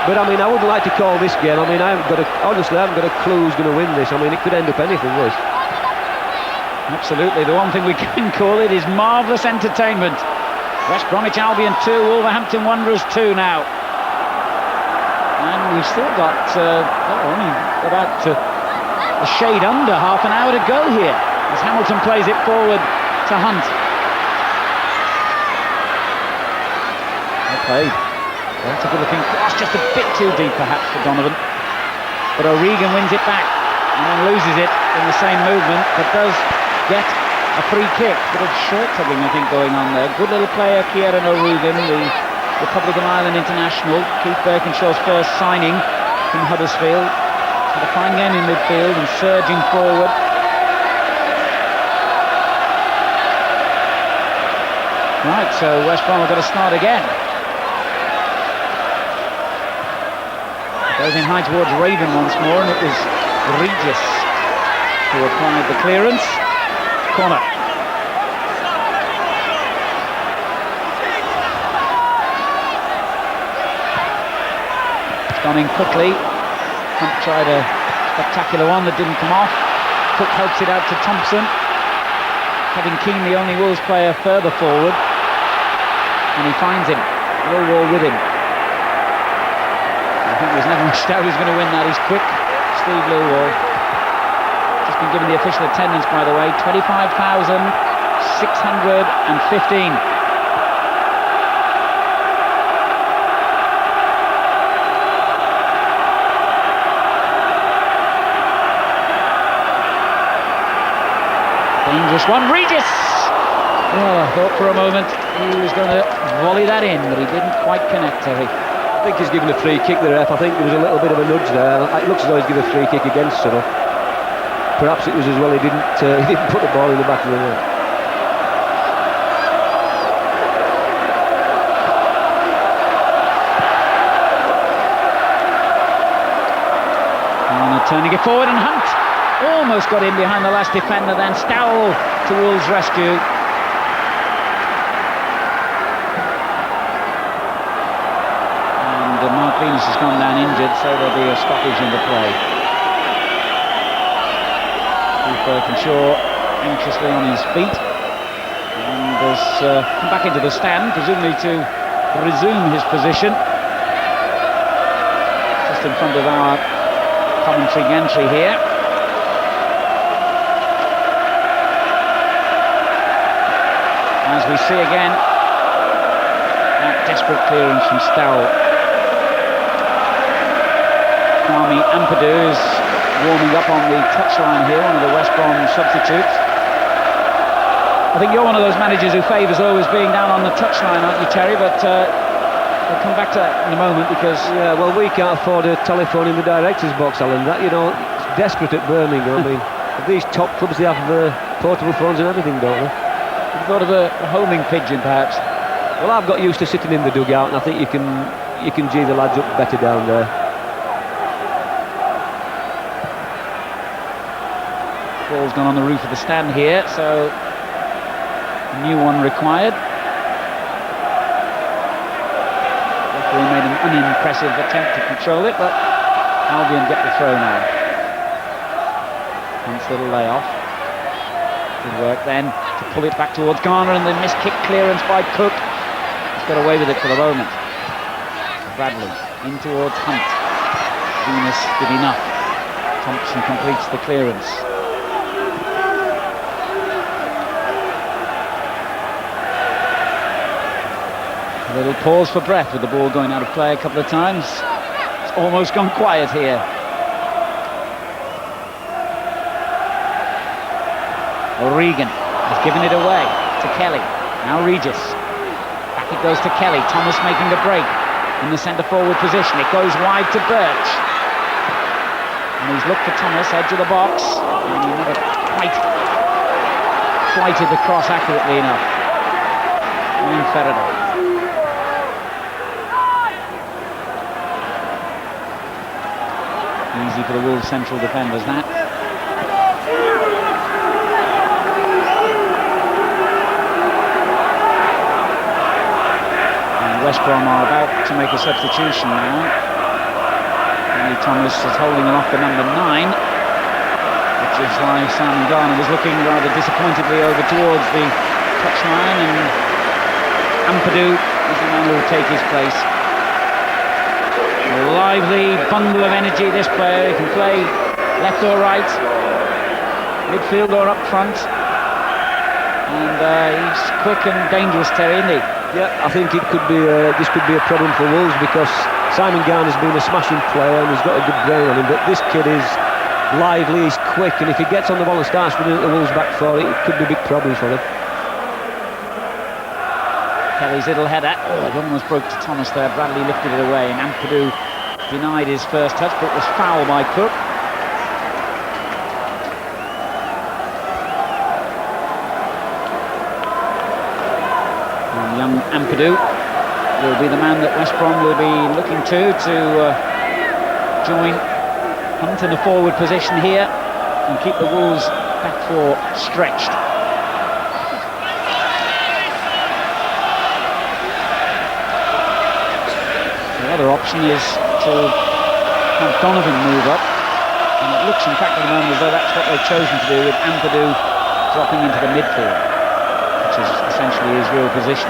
But I mean, I wouldn't like to call this game. I mean, honestly, I haven't got a clue who's going to win this. I mean, it could end up anything, this. Absolutely. The one thing we can call it is marvellous entertainment. West Bromwich Albion 2, Wolverhampton Wanderers 2 now. And we've still got only about a shade under half an hour to go here as Hamilton plays it forward to Hunt. Okay, that's a good looking cross, just a bit too deep perhaps for Donovan. But O'Regan wins it back and then loses it in the same movement, but does get a free kick. Bit of short tugging, I think, going on there. Good little player, Kieran O'Regan, the Republic of Ireland international. Keith Birkinshaw's first signing from Huddersfield. Had a fine game in midfield and surging forward. Right, so West Brom have got to start again. Goes in high towards Raven once more, and it was Regis who applied the clearance. Corner. It's gone in quickly. Hunt tried a spectacular one that didn't come off. Cook helps it out to Thompson. Kevin Keane, the only Wolves player further forward. And he finds him. Millwall with him. I think there's never much doubt who's going to win that. He's quick. Steve Millwall. Just been given the official attendance, by the way. 25,615. Dangerous one, Regis! Oh, I thought for a moment he was going to volley that in, but he didn't quite connect, Terry. I think he's given a free kick, the ref. I think there was a little bit of a nudge there. It looks as though he's given a free kick against Sutter. Perhaps it was as well he didn't put the ball in the back of the net. And turning it forward, and Hunt almost got in behind the last defender, then Stowell to Wolves' rescue. And Mark Venus has gone down injured, so there'll be a stoppage in the play. Keith Birkinshaw anxiously on his feet and has come back into the stand, presumably to resume his position. Just in front of our commentary gantry here. As we see again, that desperate clearance from Stowell. Kwame Ampadu is warming up on the touchline here, one of the West Brom substitutes. I think you're one of those managers who favours always being down on the touchline, aren't you, Terry? But we'll come back to that in a moment, because... Yeah, well, we can't afford a telephone in the director's box, Alan. That, you know, it's desperate at Birmingham. I mean, these top clubs, they have portable phones and everything, don't they? You've thought of a homing pigeon, perhaps? Well, I've got used to sitting in the dugout, and I think you can gee the lads up better down there. Ball's gone on the roof of the stand here, so a new one required. Referee made an unimpressive attempt to control it, but Albion get the throw now. Nice little layoff. Good work then to pull it back towards Garner, and the missed kick clearance by Cook. He's got away with it for the moment. Bradley in towards Hunt. Venus did enough. Thompson completes the clearance. A little pause for breath with the ball going out of play a couple of times. It's almost gone quiet here. O'Regan He's given it away to Kelly. Now Regis. Back it goes to Kelly. Thomas making the break in the centre forward position. It goes wide to Birch. And he's looked for Thomas, edge of the box. And he never quite flighted the cross accurately enough. Ryan Faraday. Easy for the Wolves central defenders, that. West Brom are about to make a substitution now. Andy Thomas is holding him off the number 9, which is why Simon Garner was looking rather disappointedly over towards the touchline, and Ampadu is the man who will take his place. A lively bundle of energy, this player. He can play left or right, midfield or up front, and he's quick and dangerous, Terry, isn't he? Yeah, I think it could be this could be a problem for Wolves, because Simon Garner's been a smashing player and he's got a good brain on him, but this kid is lively, he's quick, and if he gets on the ball and starts running at the Wolves back four, it could be big problems for them. Kelly's little header. Oh, it almost broke to Thomas there. Bradley lifted it away, and Ampadu denied his first touch, but it was foul by Cook. Young Ampadu will be the man that West Brom will be looking to join Hunt in a forward position here and keep the Wolves back four stretched. The other option is to have Donovan move up, and it looks in fact at the moment as though that's what they've chosen to do, with Ampadu dropping into the midfield, which is essentially his real position.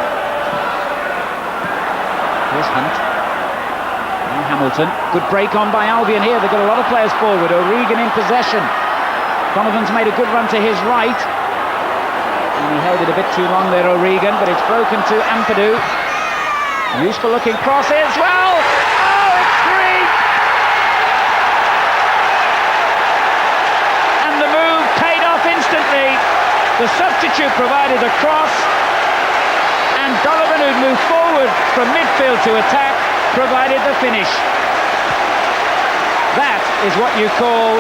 Here's Hunt. Now Hamilton. Good break on by Albion here. They've got a lot of players forward. O'Regan in possession. Donovan's made a good run to his right. And he held it a bit too long there, O'Regan, but it's broken to Ampadu. Useful looking cross as well. Oh, it's 3! And the move paid off instantly. The substitute provided a cross, and Donovan, who'd moved forward from midfield to attack, provided the finish. That is what you call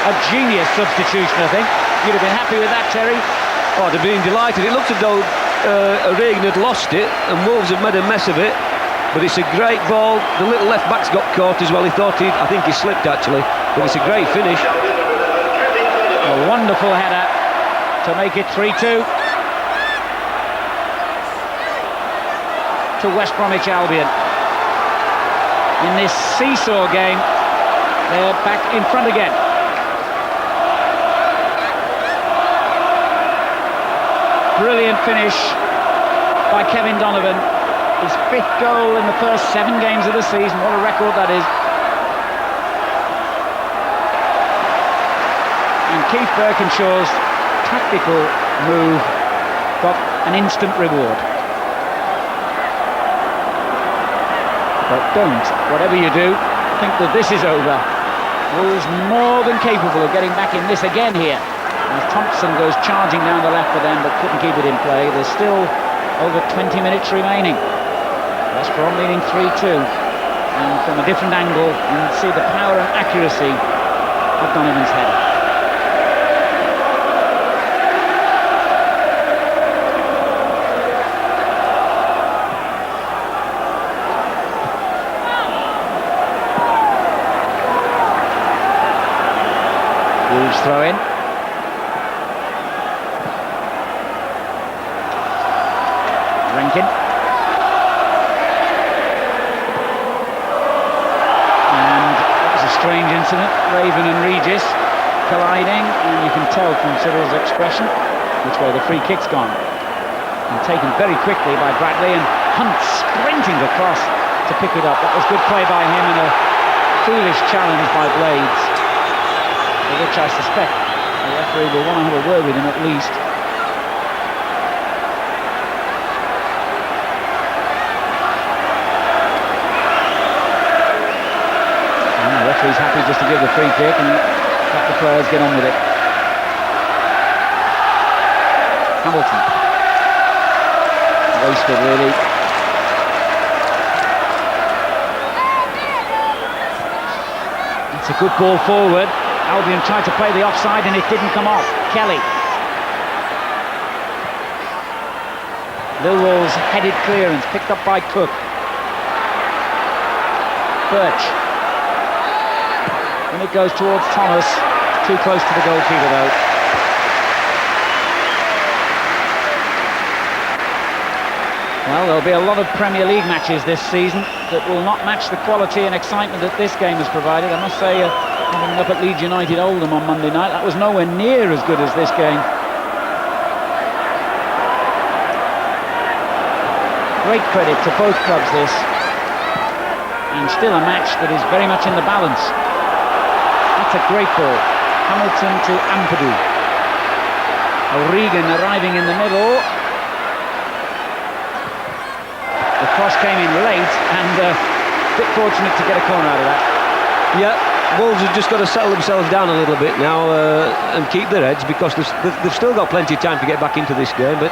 a genius substitution, I think. You'd have been happy with that, Terry? Oh, they'd been delighted. It looked as though O'Regan had lost it, and Wolves have made a mess of it. But it's a great ball. The little left-back's got caught as well. I think he slipped, actually. But it's a great finish. A wonderful header to make it 3-2. To West Bromwich Albion. In this seesaw game, they're back in front again. Brilliant finish by Kevin Donovan. His 5th goal in the first 7 games of the season. What a record that is. And Keith Birkinshaw's tactical move got an instant reward. But don't, whatever you do, think that this is over. Wolves more than capable of getting back in this again here. As Thompson goes charging down the left for them, but couldn't keep it in play. There's still over 20 minutes remaining. West Brom leading 3-2. And from a different angle, you can see the power and accuracy of Donovan's header. Wolves throw in. Rankin. And it was a strange incident. Raven and Regis colliding, and you can tell from Cyril's expression which way the free kick's gone. And taken very quickly by Bradley, and Hunt sprinting across to pick it up. That was good play by him, and a foolish challenge by Blades, for which I suspect the referee will want to have a word with him at least. And the referee's happy just to give the free kick and let the players get on with it. Hamilton. Wasted, really. It's a good ball forward. Albion tried to play the offside and it didn't come off. Kelly. Millwall's headed clearance, picked up by Cook. Birch. And it goes towards Thomas. Too close to the goalkeeper, though. Well, there'll be a lot of Premier League matches this season that will not match the quality and excitement that this game has provided. I must say, having up at Leeds United Oldham on Monday night, that was nowhere near as good as this game. Great credit to both clubs, this. And still a match that is very much in the balance. That's a great ball. Hamilton to Ampadu. O'Regan arriving in the middle. The cross came in late and a bit fortunate to get a corner out of that. Yeah, Wolves have just got to settle themselves down a little bit now and keep their heads, because they've still got plenty of time to get back into this game, but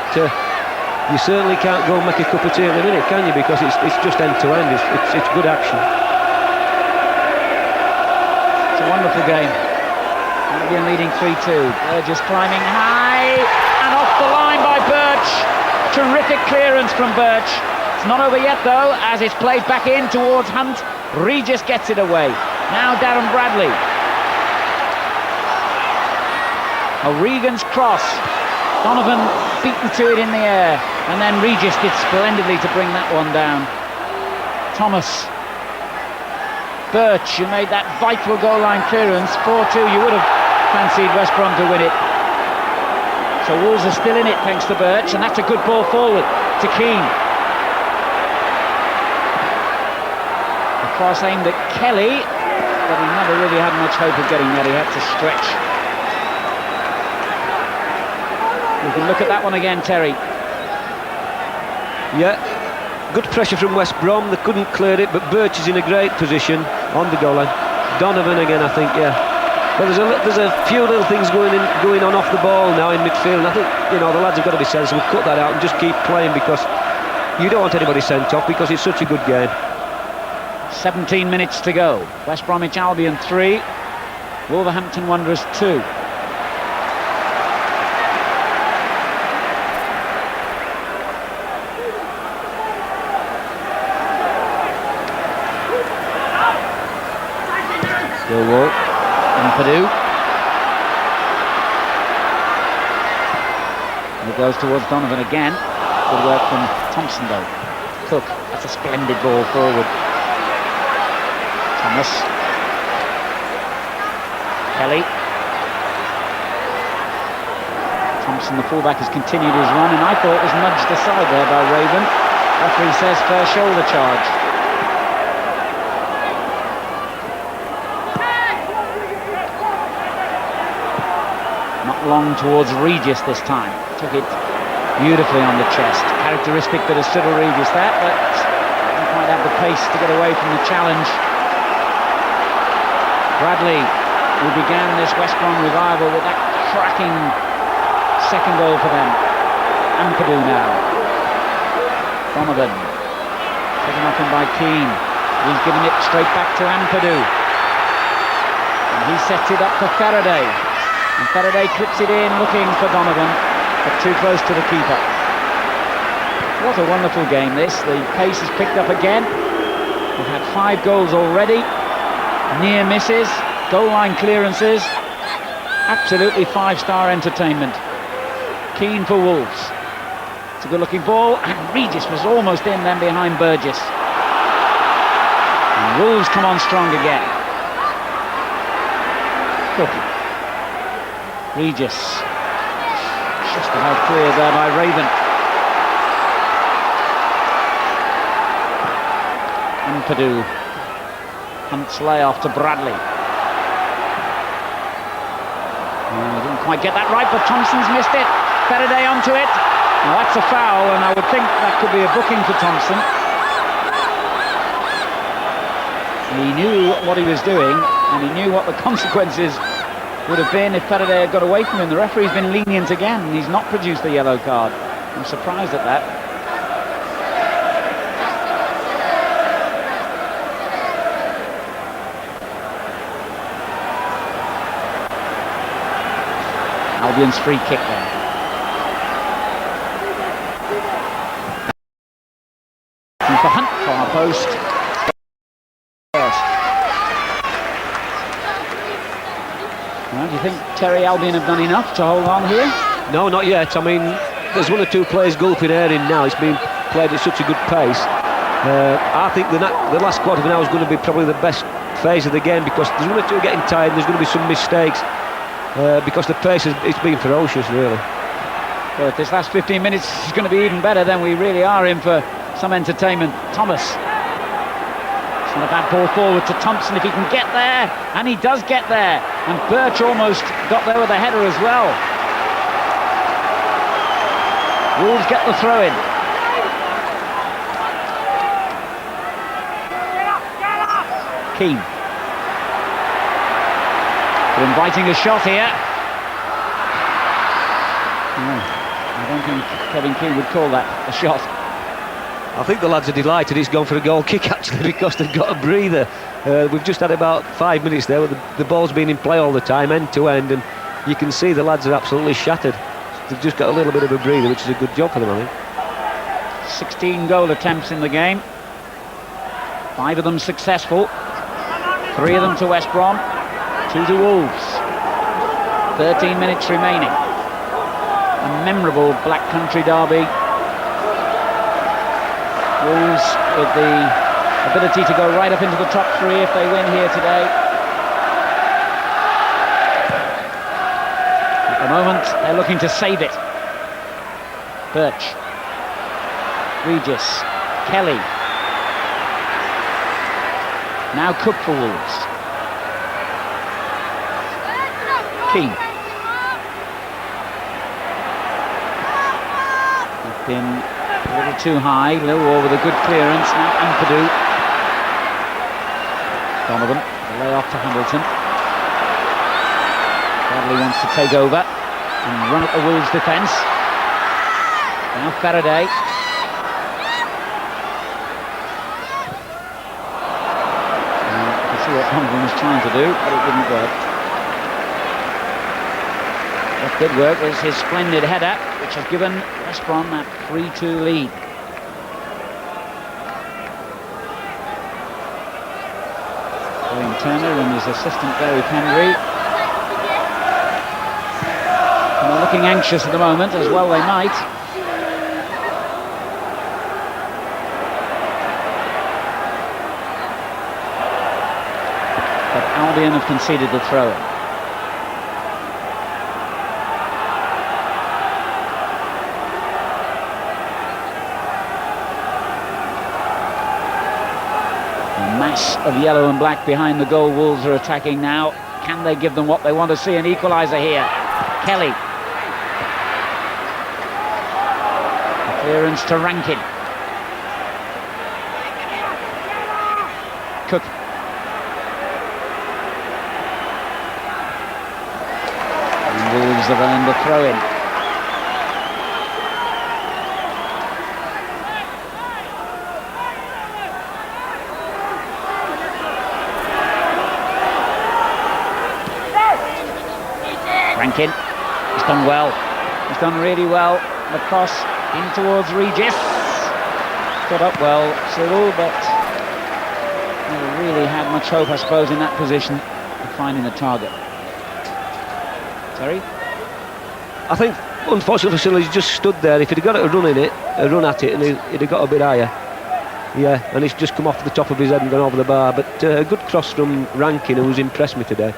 you certainly can't go and make a cup of tea in a minute, can you? Because it's just end to end. It's good action. It's a wonderful game. Albion leading 3-2. Burgess climbing high and off the line by Birch. Terrific clearance from Birch. It's not over yet though, as it's played back in towards Hunt. Regis gets it away. Now Darren Bradley. O'Regan's cross. Donovan beaten to it in the air, and then Regis did splendidly to bring that one down. Thomas. Birch, who made that vital goal line clearance. 4-2, you would have fancied West Brom to win it. So Wolves are still in it thanks to Birch, and that's a good ball forward to Keane. A cross aimed at Kelly, but he never really had much hope of getting that. He had to stretch. We can look at that one again, Terry. Yeah, good pressure from West Brom. They couldn't clear it, but Birch is in a great position on the goal line. Donovan again, I think, yeah. But there's a few little things going on off the ball now in midfield, and I think, you know, the lads have got to be sensible, cut that out and just keep playing, because you don't want anybody sent off, because it's such a good game. 17 minutes to go. West Bromwich Albion 3, Wolverhampton Wanderers 2. Millwall, Ampadu. And it goes towards Donovan again. Good work from Thompson though. Cook, that's a splendid ball forward. Thomas. Kelly. Thompson, the fullback, has continued his run, and I thought was nudged aside there by Raven. Referee says fair shoulder charge. Long towards Regis this time. Took it beautifully on the chest. Characteristic bit of Cyril Regis that, but didn't quite have the pace to get away from the challenge. Bradley, who began this West Brom revival with that cracking second goal for them. Ampadu now. Donovan. Taken off him by Keane. He's giving it straight back to Ampadu. And he sets it up for Faraday. And Faraday clips it in, looking for Donovan, but too close to the keeper. What a wonderful game this. The pace has picked up again. We've had 5 goals already. Near misses, goal line clearances. Absolutely 5-star entertainment. Keen for Wolves. It's a good looking ball, and Regis was almost in then behind Burgess. And Wolves come on strong again. Cookie. Regis, just about cleared there by Raven. Ampadu, Hunt's layoff to Bradley. Didn't quite get that right, but Thompson's missed it. Faraday onto it. Now that's a foul, and I would think that could be a booking for Thompson. He knew what he was doing, and he knew what the consequences would have been if Faraday had got away from him. The referee's been lenient again, and he's not produced the yellow card. I'm surprised at that. Albion's free kick there. And for Hunt, far post. First. Well, do you think Terry Albion have done enough to hold on here? No, not yet. I mean, there's one or two players gulping air in now. It's been played at such a good pace. I think the last quarter of an hour is going to be probably the best phase of the game, because there's one or two getting tired and there's going to be some mistakes. Because the pace it's been ferocious, really. Well, if this last 15 minutes is going to be even better, then we really are in for some entertainment. Thomas. It's not a bad ball forward to Thompson if he can get there, and he does get there. And Birch almost got there with a header as well. Wolves get the throw in. Keane. They're inviting a shot here. No, I don't think Kevin Keane would call that a shot. I think the lads are delighted it's gone for a goal kick, actually, because they've got a breather. We've just had about 5 minutes there where the ball's been in play all the time, end to end, and you can see the lads are absolutely shattered. They've just got a little bit of a breather, which is a good job for them, I think. 16 goal attempts in the game. 5 of them successful. 3 of them to West Brom. 2 to Wolves. 13 minutes remaining. A memorable Black Country derby. Wolves with the ability to go right up into the top 3 if they win here today. At the moment, they're looking to save it. Birch. Regis. Kelly. Now Cook for Wolves. Keane. They've been a little too high. Millwall with a good clearance. Now Ampadu. Donovan. The lay off to Hamilton. Bradley wants to take over and run at the Wolves defence. Now Faraday. You can see what Donovan was trying to do, but it didn't work. What did work was his splendid header, which has given West Brom that 3-2 lead. Owen Turner and his assistant Barry Penry. And they're looking anxious at the moment, as well they might. But Albion have conceded the throw-in. Of yellow and black behind the goal. Wolves are attacking now. Can they give them what they want to see? An equaliser here. Kelly. A clearance to Rankin. Cook. And Wolves have earned a throw-in. Rankin, he's done well, he's done really well. The cross in towards Regis. Got up well, Cyril, but never really had much hope, I suppose, in that position of finding the target. Terry? I think, unfortunately, Cyril, he's just stood there. If he'd got a run at it, and he'd have got a bit higher. Yeah, and he's just come off the top of his head and gone over the bar. But a good cross from Rankin, who's impressed me today.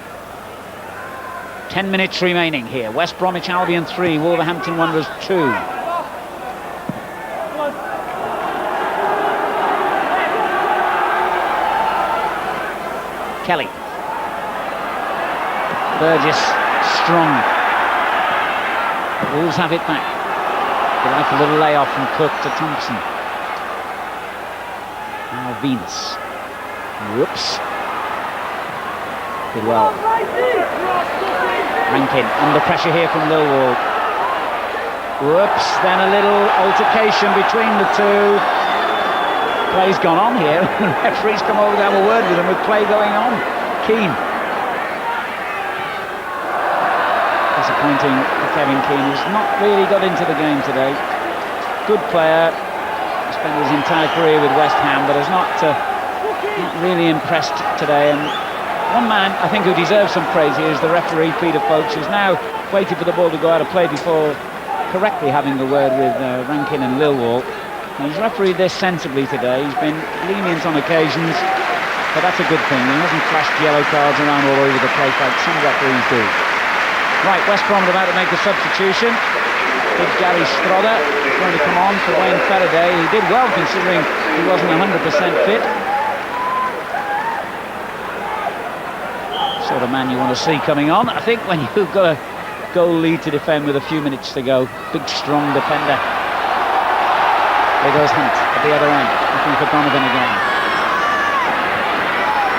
10 minutes remaining here. West Bromwich Albion 3, Wolverhampton Wanderers 2. Kelly. Burgess, strong. The Wolves have it back. They like a little layoff from Cook to Thompson. Now Venus. Whoops. Did well. Rankin under pressure here from Lilwall. Whoops, then a little altercation between the two. Play's gone on here. The referee's come over to have a word with him with play going on. Keane. Disappointing for Kevin Keane, who's not really got into the game today. Good player. Spent his entire career with West Ham, but has not really impressed today. And one man, I think, who deserves some praise here is the referee, Peter Folkes, who's now waited for the ball to go out of play before correctly having the word with Rankin and Lilwall. He's refereed this sensibly today. He's been lenient on occasions, but that's a good thing. He hasn't flashed yellow cards around all over the place like some referees do. Right, West Brom are about to make a substitution. Big Gary Strother is going to come on for Wayne Faraday. He did well considering he wasn't 100% fit. Sort of man you want to see coming on, I think, when you've got a goal lead to defend with a few minutes to go. Big, strong defender. There goes Hunt at the other end, looking for Donovan again.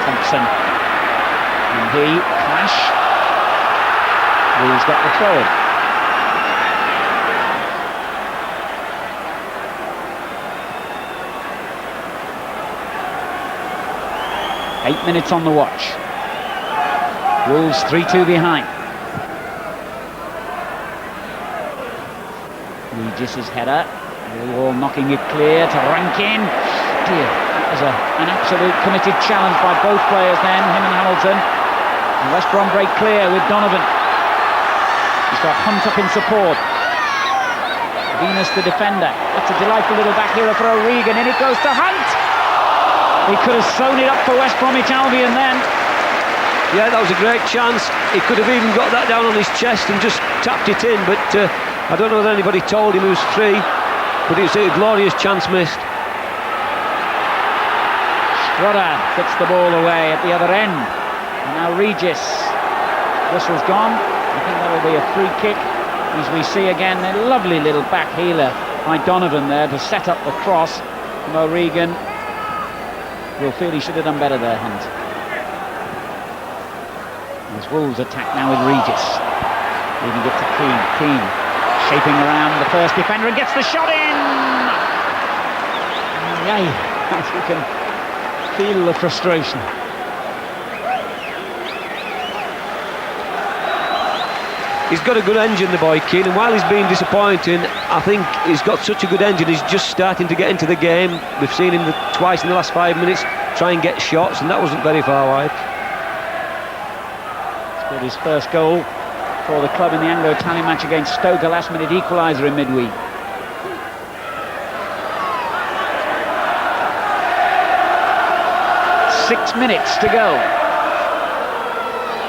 Thompson. And he, Clash. He's got the throw in. Eight minutes on the watch. Wolves 3-2 behind. Regis's header. Wall knocking it clear to Rankin. Dear, that was an absolute committed challenge by both players then, him and Hamilton. And West Brom break clear with Donovan. He's got Hunt up in support. Venus the defender. That's a delightful little back hero for O'Regan. In it goes to Hunt. He could have sewn it up for West Bromwich Albion then. Yeah, that was a great chance. He could have even got that down on his chest and just tapped it in, but I don't know that anybody told him he was free, but it was a glorious chance missed. Strother gets the ball away at the other end. And now Regis. Whistle's gone. I think that will be a free kick. As we see again, a lovely little back healer by Donovan there to set up the cross. And O'Regan will feel he should have done better there, Hunt. As Wolves attack now with Regis. Leaving it to Keane. Keane shaping around the first defender and gets the shot in! Yay, as you can feel the frustration. He's got a good engine, the boy Keane, and while he's been disappointing, I think he's got such a good engine. He's just starting to get into the game. We've seen him twice in the last 5 minutes try and get shots, and that wasn't very far wide. Scored his first goal for the club in the Anglo-Italian match against Stoke, a last-minute equaliser in midweek. Six minutes to go.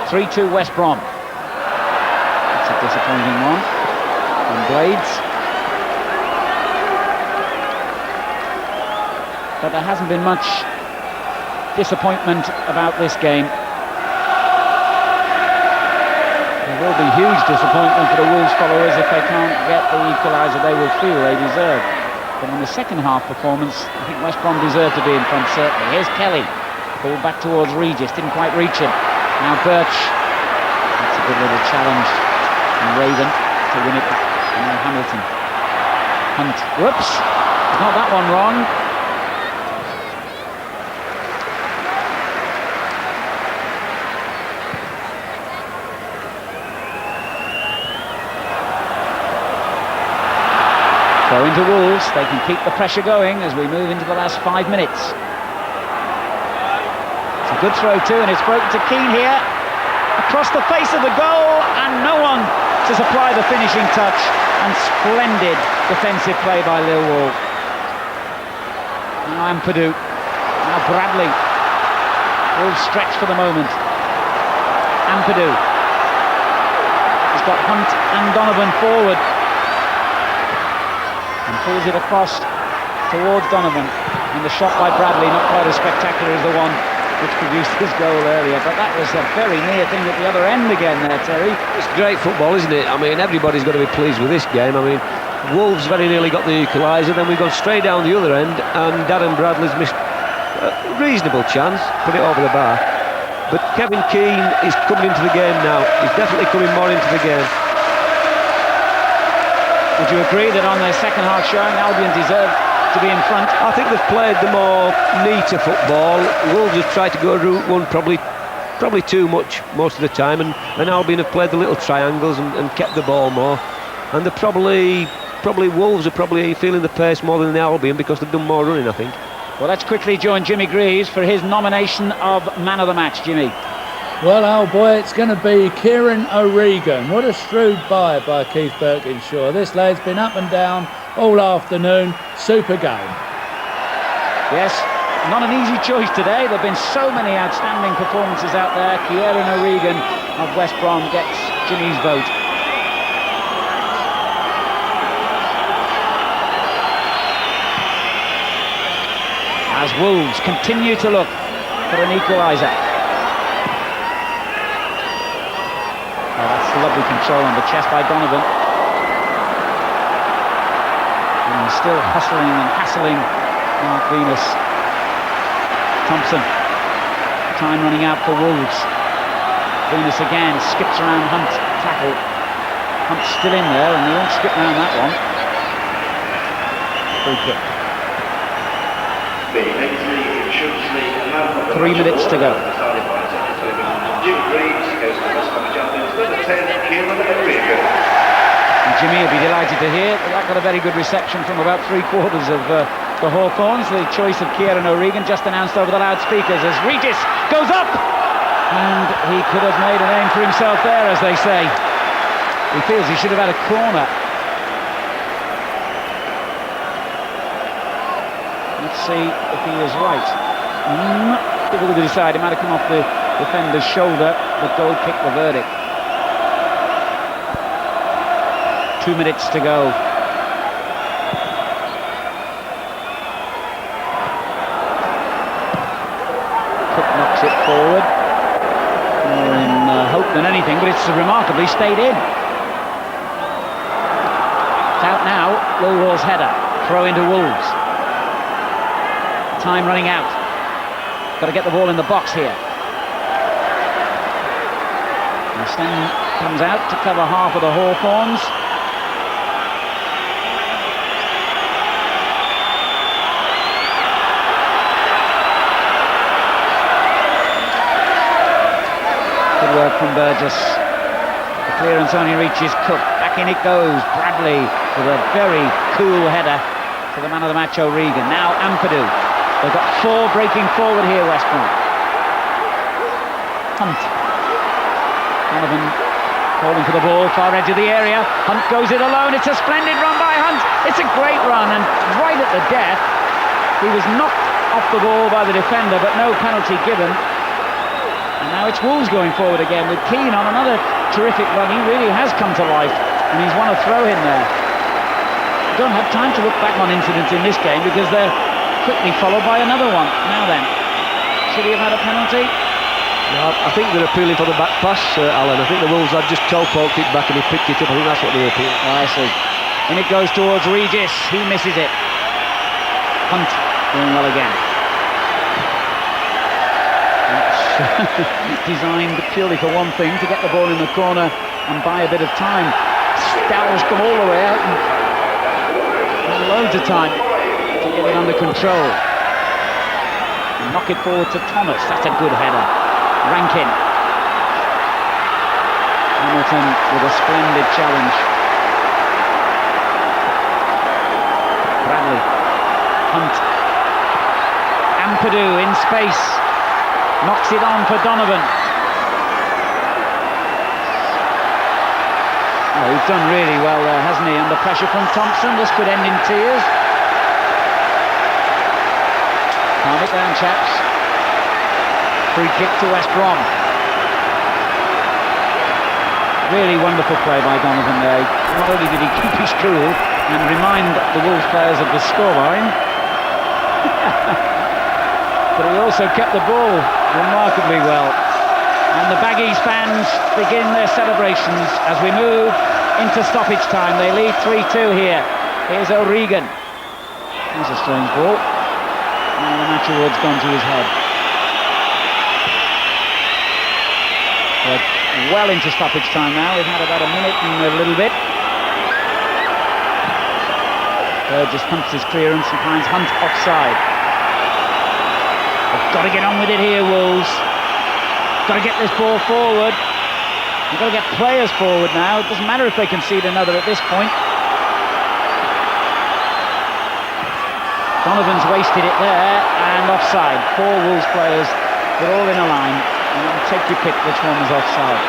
3-2 West Brom. Disappointing one from Blades, but there hasn't been much disappointment about this game. There will be huge disappointment for the Wolves followers if they can't get the equaliser they will feel they deserve. But in the second half performance, I think West Brom deserved to be in front, certainly. Here's Kelly, ball back towards Regis, didn't quite reach him. Now Birch, that's a good little challenge. And Raven to win it, and now Hamilton. Hunt, whoops, got that one wrong. Throw into Wolves, they can keep the pressure going as we move into the last 5 minutes. It's a good throw too, and it's broken to Keane here. Across the face of the goal, and no one to supply the finishing touch, and splendid defensive play by Lilwall. Now Ampadu, now Bradley. Wolves stretch for the moment. Ampadu. He's got Hunt and Donovan forward. And pulls it across towards Donovan. And the shot by Bradley, not quite as spectacular as the one which produced his goal earlier, but that was a very near thing at the other end again there, Terry. It's great football, isn't it? I mean, everybody's got to be pleased with this game. I mean, Wolves very nearly got the equaliser, then we've gone straight down the other end, and Darren Bradley's missed a reasonable chance, put it over the bar. But Kevin Keane is coming into the game now. He's definitely coming more into the game. Would you agree that on their second half showing, Albion deserved to be in front? I think they've played the more neater football. Wolves have tried to go route one probably too much most of the time, and Albion have played the little triangles and kept the ball more. And they're probably Wolves are probably feeling the pace more than the Albion because they've done more running, I think. Well, let's quickly join Jimmy Greaves for his nomination of man of the match. Jimmy. Well, oh boy, it's going to be Kieran O'Regan. What a shrewd buy by Keith Birkinshaw. This lad's been up and down all afternoon. Super game. Yes, not an easy choice today. There have been so many outstanding performances out there. Kieran O'Regan of West Brom gets Jimmy's vote. As Wolves continue to look for an equaliser. Oh, that's lovely control on the chest by Donovan. And still hustling and hassling Mark Venus. Thompson. Time running out for Wolves. Venus again skips around Hunt. Tackle. Hunt's still in there and they won't skip around that one. Free kick. 3 minutes to go. And Jimmy will be delighted to hear that got a very good reception from about 3/4 of the Hawthorns. The choice of Kieran O'Regan just announced over the loudspeakers as Regis goes up, and he could have made a name for himself there, as they say. He feels he should have had a corner. Let's see if he is right. Difficult to decide. It might have come off the defender's shoulder. The goal kicked the verdict. 2 minutes to go. Cook knocks it forward. More in hope than anything, but it's remarkably stayed in. It's out now. Millwall's header. Throw into Wolves. Time running out. Got to get the ball in the box here. And Sten comes out to cover half of the Hawthorns. Good work from Burgess. The clearance only reaches Cook. Back in it goes. Bradley with a very cool header to the man of the match, O'Regan. Now Ampadu. They've got 4 breaking forward here, West Brom. Hunt. Donovan holding for the ball, far edge of the area. Hunt goes it alone. It's a splendid run by Hunt. It's a great run, and right at the death. He was knocked off the ball by the defender, but no penalty given. And now it's Wolves going forward again with Keane on another terrific run. He really has come to life, and he's won a throw in there. I don't have time to look back on incidents in this game because they're quickly followed by another one. Now then, should he have had a penalty? No, I think they're appealing for the back pass, Alan. I think the Wolves had just toe-poked it back and he picked it up. I think that's what they're appealing. I see. And it goes towards Regis. He misses it. Hunt doing well again. That's designed purely for one thing, to get the ball in the corner and buy a bit of time. Stowell's come all the way out and loads of time to get it under control. And knock it forward to Thomas. That's a good header. Rankin. Hamilton with a splendid challenge. Bradley. Hunt. Ampadu in space. Knocks it on for Donovan. Oh, he's done really well there, hasn't he? Under pressure from Thompson. This could end in tears. Calm it down, chaps. Free kick to West Brom. Really wonderful play by Donovan there. Not only did he keep his cool and remind the Wolves players of the scoreline, but he also kept the ball remarkably well. And the Baggies fans begin their celebrations as we move into stoppage time. They lead 3-2 here. Here's O'Regan. That's a strange ball. And the match award's gone to his head. We're well into stoppage time now. We've had about a minute and a little bit. Burgess hunts his clearance and finds Hunt offside. They've got to get on with it here, Wolves. Got to get this ball forward. They've got to get players forward now. It doesn't matter if they concede another at this point. Donovan's wasted it there, and offside. 4 Wolves players, they're all in a line, and then take your pick which one was offside.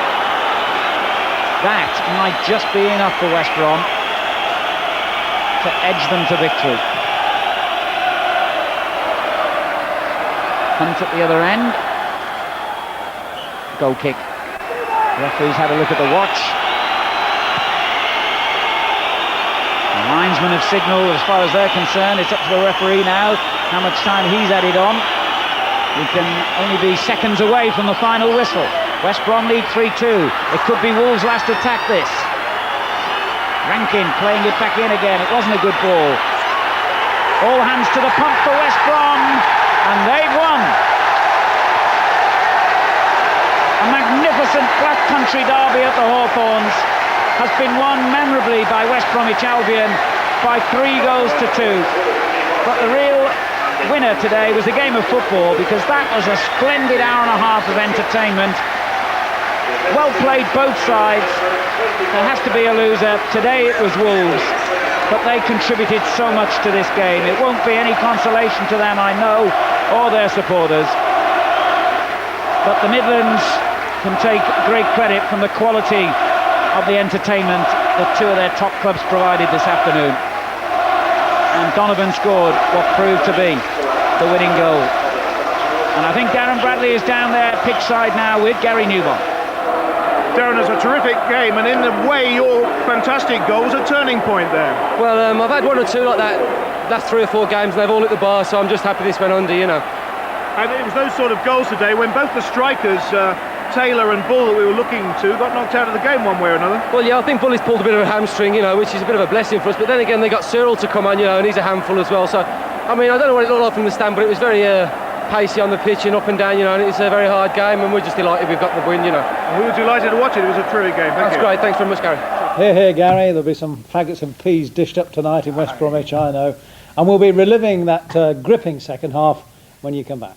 That might just be enough for West Brom to edge them to victory. Hunt at the other end. Goal kick. The referee's had a look at the watch. The linesmen have signalled, as far as they're concerned, it's up to the referee now how much time he's added on. We can only be seconds away from the final whistle. West Brom lead 3-2. It could be Wolves' last attack, this. Rankin playing it back in again. It wasn't a good ball. All hands to the pump for West Brom, and they've won. A magnificent Black Country derby at the Hawthorns has been won memorably by West Bromwich Albion by 3 goals to 2. But the real winner today was the game of football, because that was a splendid hour and a half of entertainment. Well played both sides. There has to be a loser. Today it was Wolves, but they contributed so much to this game. It won't be any consolation to them, I know, or their supporters. But the Midlands can take great credit from the quality of the entertainment that 2 of their top clubs provided this afternoon. And Donovan scored what proved to be the winning goal. And I think Darren Bradley is down there pitch side now with Gary Newbon. Darren, it's a terrific game, and in a way your fantastic goal was a turning point there. Well, I've had 1 or 2 like that last 3 or 4 games, and they've all hit the bar, so I'm just happy this went under, you know. And it was those sort of goals today when both the strikers, Taylor and Bull, that we were looking to, got knocked out of the game one way or another. Well, yeah, I think Bully's pulled a bit of a hamstring, you know, which is a bit of a blessing for us. But then again, they got Cyril to come on, you know, and he's a handful as well. So, I mean, I don't know what it looked like from the stand, but it was very pacey on the pitch and up and down, you know, and it's a very hard game, and we're just delighted we've got the win, you know. And we were delighted to watch it. It was a terrific game. That's great. Thanks very much, Gary. Here, here, Gary. There'll be some faggots and peas dished up tonight in West Bromwich, I know. And we'll be reliving that gripping second half when you come back.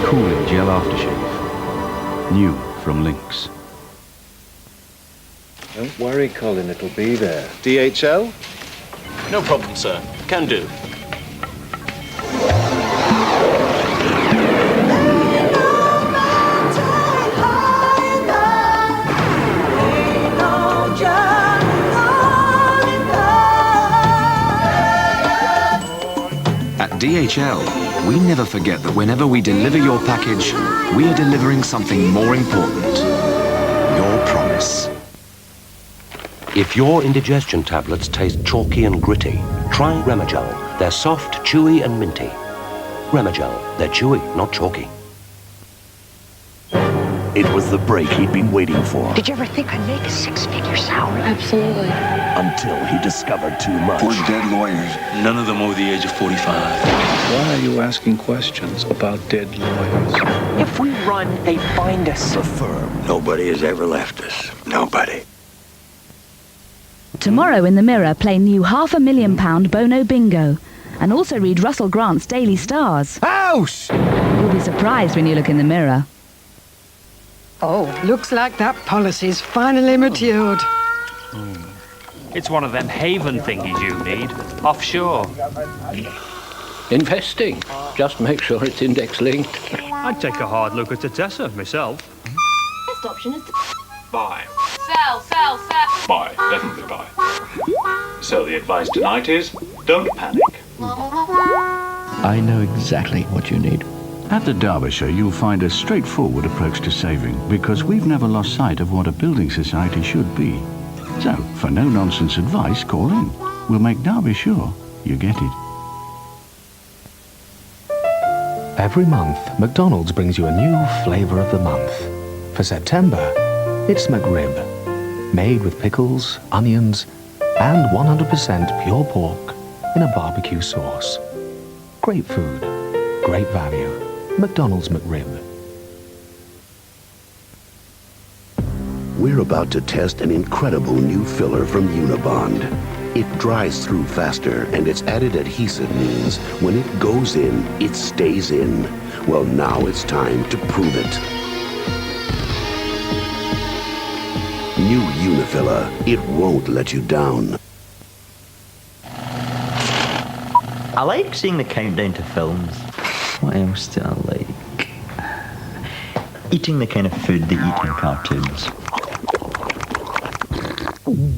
Cooling gel aftershave. New from Lynx. Don't worry, Colin, it'll be there. DHL? No problem, sir. Can do. At DHL, we never forget that whenever we deliver your package, we are delivering something more important. Your promise. If your indigestion tablets taste chalky and gritty, try Remagel. They're soft, chewy and minty. Remagel. They're chewy, not chalky. It was the break he'd been waiting for. Did you ever think I'd make a 6-figure salary? Absolutely. Until he discovered too much. We're dead lawyers. None of them over the age of 45. Why are you asking questions about dead lawyers? If we run, they find us. The firm. Nobody has ever left us. Nobody. Tomorrow in the Mirror, play new £500,000 Bono Bingo. And also read Russell Grant's Daily Stars. House! You'll be surprised when you look in the mirror. Oh, looks like that policy's finally matured. It's one of them haven thingies you need, offshore. Investing. Just make sure it's index linked. I'd take a hard look at Tessa myself. Best option is to Buy. sell. Buy. Definitely buy. So the advice tonight is, don't panic. I know exactly what you need. At the Derbyshire, you'll find a straightforward approach to saving, because we've never lost sight of what a building society should be. So, for no-nonsense advice, call in. We'll make Derby sure you get it. Every month, McDonald's brings you a new flavour of the month. For September, it's McRib, made with pickles, onions, and 100% pure pork in a barbecue sauce. Great food, great value. McDonald's McRib. We're about to test an incredible new filler from Unibond. It dries through faster, and its added adhesive means when it goes in, it stays in. Well, now it's time to prove it. New Unifiller. It won't let you down. I like seeing the countdown to films. What else do I like? Eating the kind of food they eat in cartoons.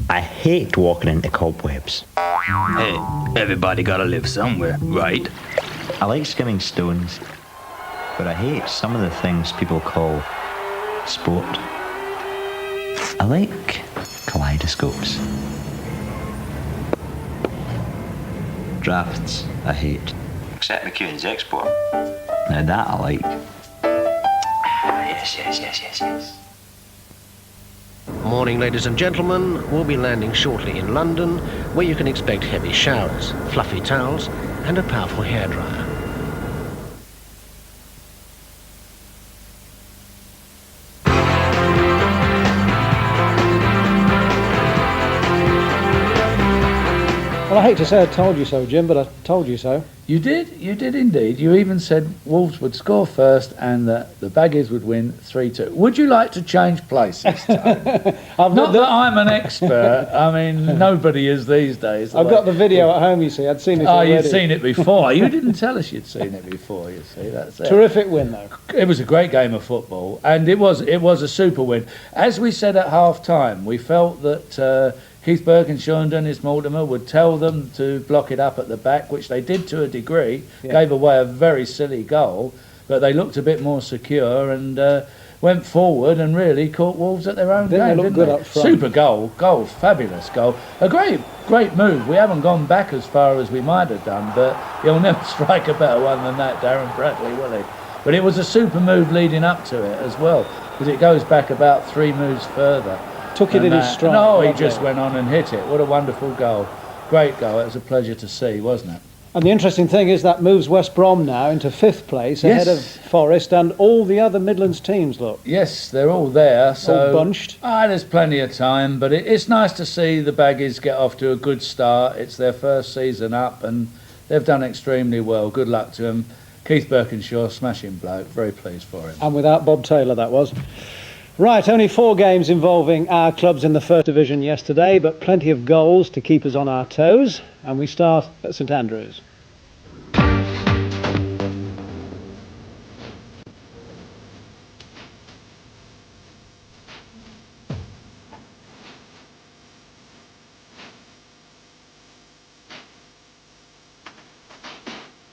I hate walking into cobwebs. Hey, everybody gotta live somewhere, right? I like skimming stones, but I hate some of the things people call sport. I like kaleidoscopes. Drafts, I hate. Except McEwen's export. Now that I like. Yes. Morning, ladies and gentlemen. We'll be landing shortly in London, where you can expect heavy showers, fluffy towels, and a powerful hairdryer. Well, I hate to say I told you so, Jim, but I told you so. You did indeed. You even said Wolves would score first and that the Baggies would win 3-2. Would you like to change places, Tony? Not that I'm an expert. I mean, nobody is these days. I've got the video at home, you see. I'd seen it already. Oh, you'd seen it before. You didn't tell us you'd seen it before, you see. That's it. Terrific win, though. It was a great game of football, and it was a super win. As we said at half-time, we felt that Keith Birkinshaw and Dennis Mortimer would tell them to block it up at the back, which they did to a degree, gave away a very silly goal, but they looked a bit more secure and went forward and really caught Wolves at their own game, they look didn't good they? up front. Super goal, fabulous goal. A great move. We haven't gone back as far as we might have done, but he'll never strike a better one than that, Darren Bradley, will he? But it was a super move leading up to it as well, because it goes back about 3 moves further. Took it in his stride. No, he just went on and hit it. What a wonderful goal. Great goal. It was a pleasure to see, wasn't it? And the interesting thing is that moves West Brom now into 5th place, ahead of Forest and all the other Midlands teams, look. Yes, they're all there. So, all bunched. There's plenty of time, but it's nice to see the Baggies get off to a good start. It's their first season up and they've done extremely well. Good luck to them. Keith Birkinshaw, smashing bloke. Very pleased for him. And without Bob Taylor, that was. Right, only 4 games involving our clubs in the First Division yesterday, but plenty of goals to keep us on our toes. And we start at St Andrews.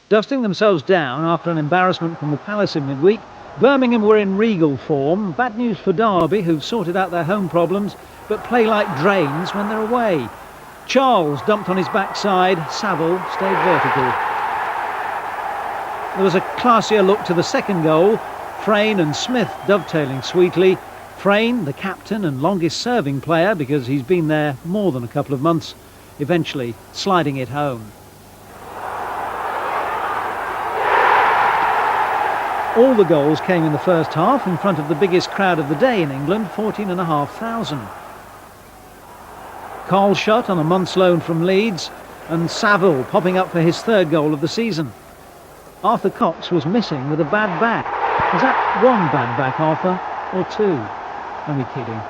Dusting themselves down after an embarrassment from the Palace in midweek, Birmingham were in regal form. Bad news for Derby, who've sorted out their home problems, but play like drains when they're away. Charles dumped on his backside, Saville stayed vertical. There was a classier look to the second goal, Frayne and Smith dovetailing sweetly. Frayne, the captain and longest serving player, because he's been there more than a couple of months, eventually sliding it home. All the goals came in the first half in front of the biggest crowd of the day in England, 14,500. Carl Shutt on a month's loan from Leeds, and Saville popping up for his 3rd goal of the season. Arthur Cox was missing with a bad back. Is that 1 bad back, Arthur, or 2? Only kidding.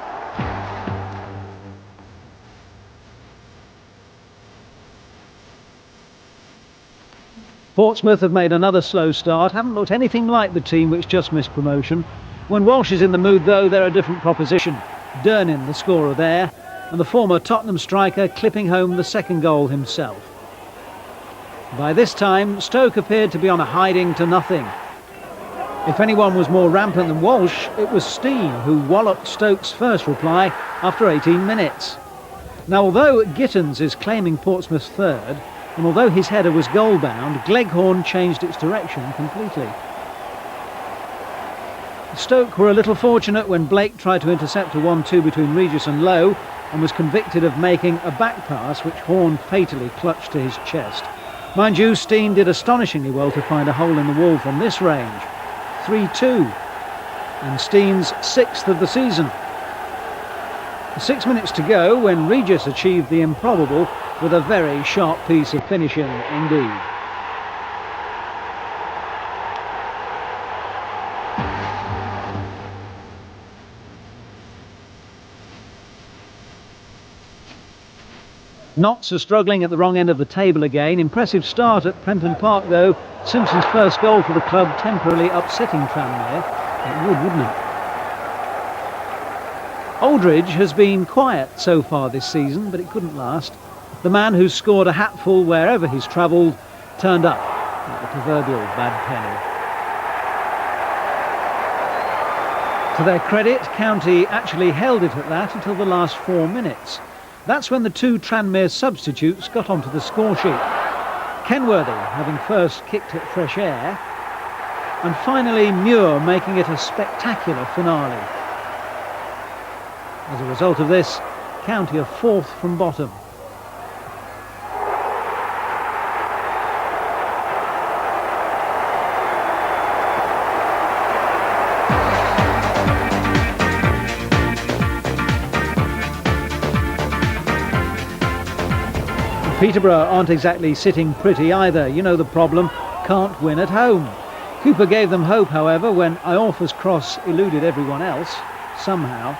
Portsmouth have made another slow start, haven't looked anything like the team which just missed promotion. When Walsh is in the mood, though, they're a different proposition. Durnin, the scorer there, and the former Tottenham striker clipping home the 2nd goal himself. By this time, Stoke appeared to be on a hiding to nothing. If anyone was more rampant than Walsh, it was Steen, who walloped Stoke's first reply after 18 minutes. Now, although Gittins is claiming Portsmouth's 3rd, and although his header was goal-bound, Gleghorn changed its direction completely. Stoke were a little fortunate when Blake tried to intercept a 1-2 between Regis and Lowe and was convicted of making a back pass which Horn fatally clutched to his chest. Mind you, Steen did astonishingly well to find a hole in the wall from this range. 3-2, and Steen's 6th of the season. 6 minutes to go when Regis achieved the improbable with a very sharp piece of finishing indeed. Notts are struggling at the wrong end of the table again. Impressive start at Prenton Park though. Simpson's first goal for the club temporarily upsetting Tranmere. It would, wouldn't it? Aldridge has been quiet so far this season, but it couldn't last. The man who's scored a hatful wherever he's travelled turned up like the proverbial bad penny. To their credit, County actually held it at that until the last 4 minutes. That's when the two Tranmere substitutes got onto the score sheet. Kenworthy having first kicked at fresh air, and finally Muir making it a spectacular finale. As a result of this, County are 4th from bottom. Peterborough aren't exactly sitting pretty either. You know the problem, can't win at home. Cooper gave them hope, however, when Iorfa's cross eluded everyone else, somehow.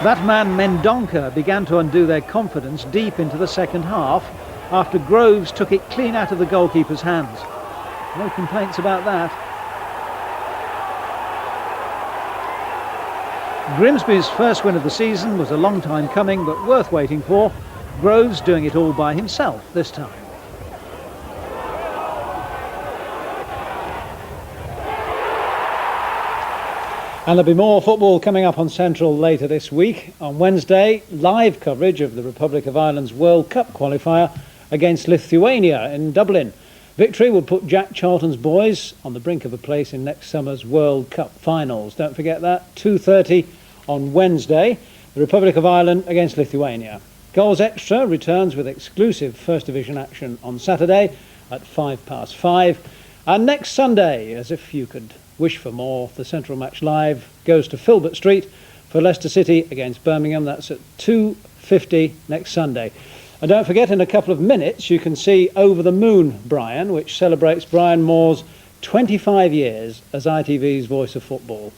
That man Mendonca began to undo their confidence deep into the second half after Groves took it clean out of the goalkeeper's hands. No complaints about that. Grimsby's first win of the season was a long time coming, but worth waiting for. Groves doing it all by himself this time. And there'll be more football coming up on Central later this week. On Wednesday, live coverage of the Republic of Ireland's World Cup qualifier against Lithuania in Dublin. Victory will put Jack Charlton's boys on the brink of a place in next summer's World Cup finals. Don't forget that, 2:30 on Wednesday, the Republic of Ireland against Lithuania. Goals Extra returns with exclusive First Division action on Saturday at 5:05. And next Sunday, as if you could wish for more, the Central Match Live goes to Filbert Street for Leicester City against Birmingham. That's at 2:50 next Sunday. And don't forget, in a couple of minutes, you can see Over the Moon, Brian, which celebrates Brian Moore's 25 years as ITV's voice of football.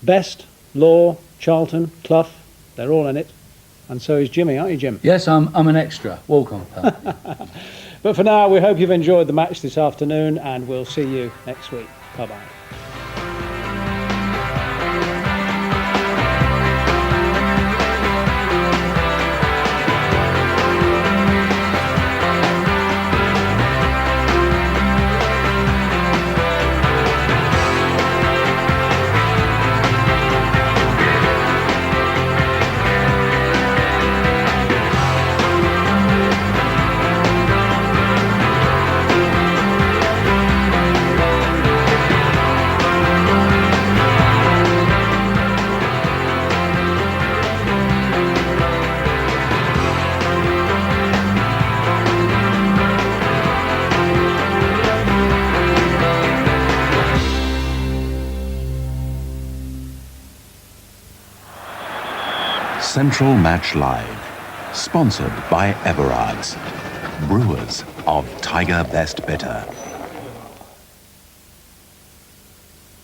Best, Law, Charlton, Clough, they're all in it. And so is Jimmy, aren't you, Jim? Yes, I'm an extra. Walk on, pal. But for now, we hope you've enjoyed the match this afternoon, and we'll see you next week. Bye-bye. Central Match Live, sponsored by Everard's, brewers of Tiger Best Bitter.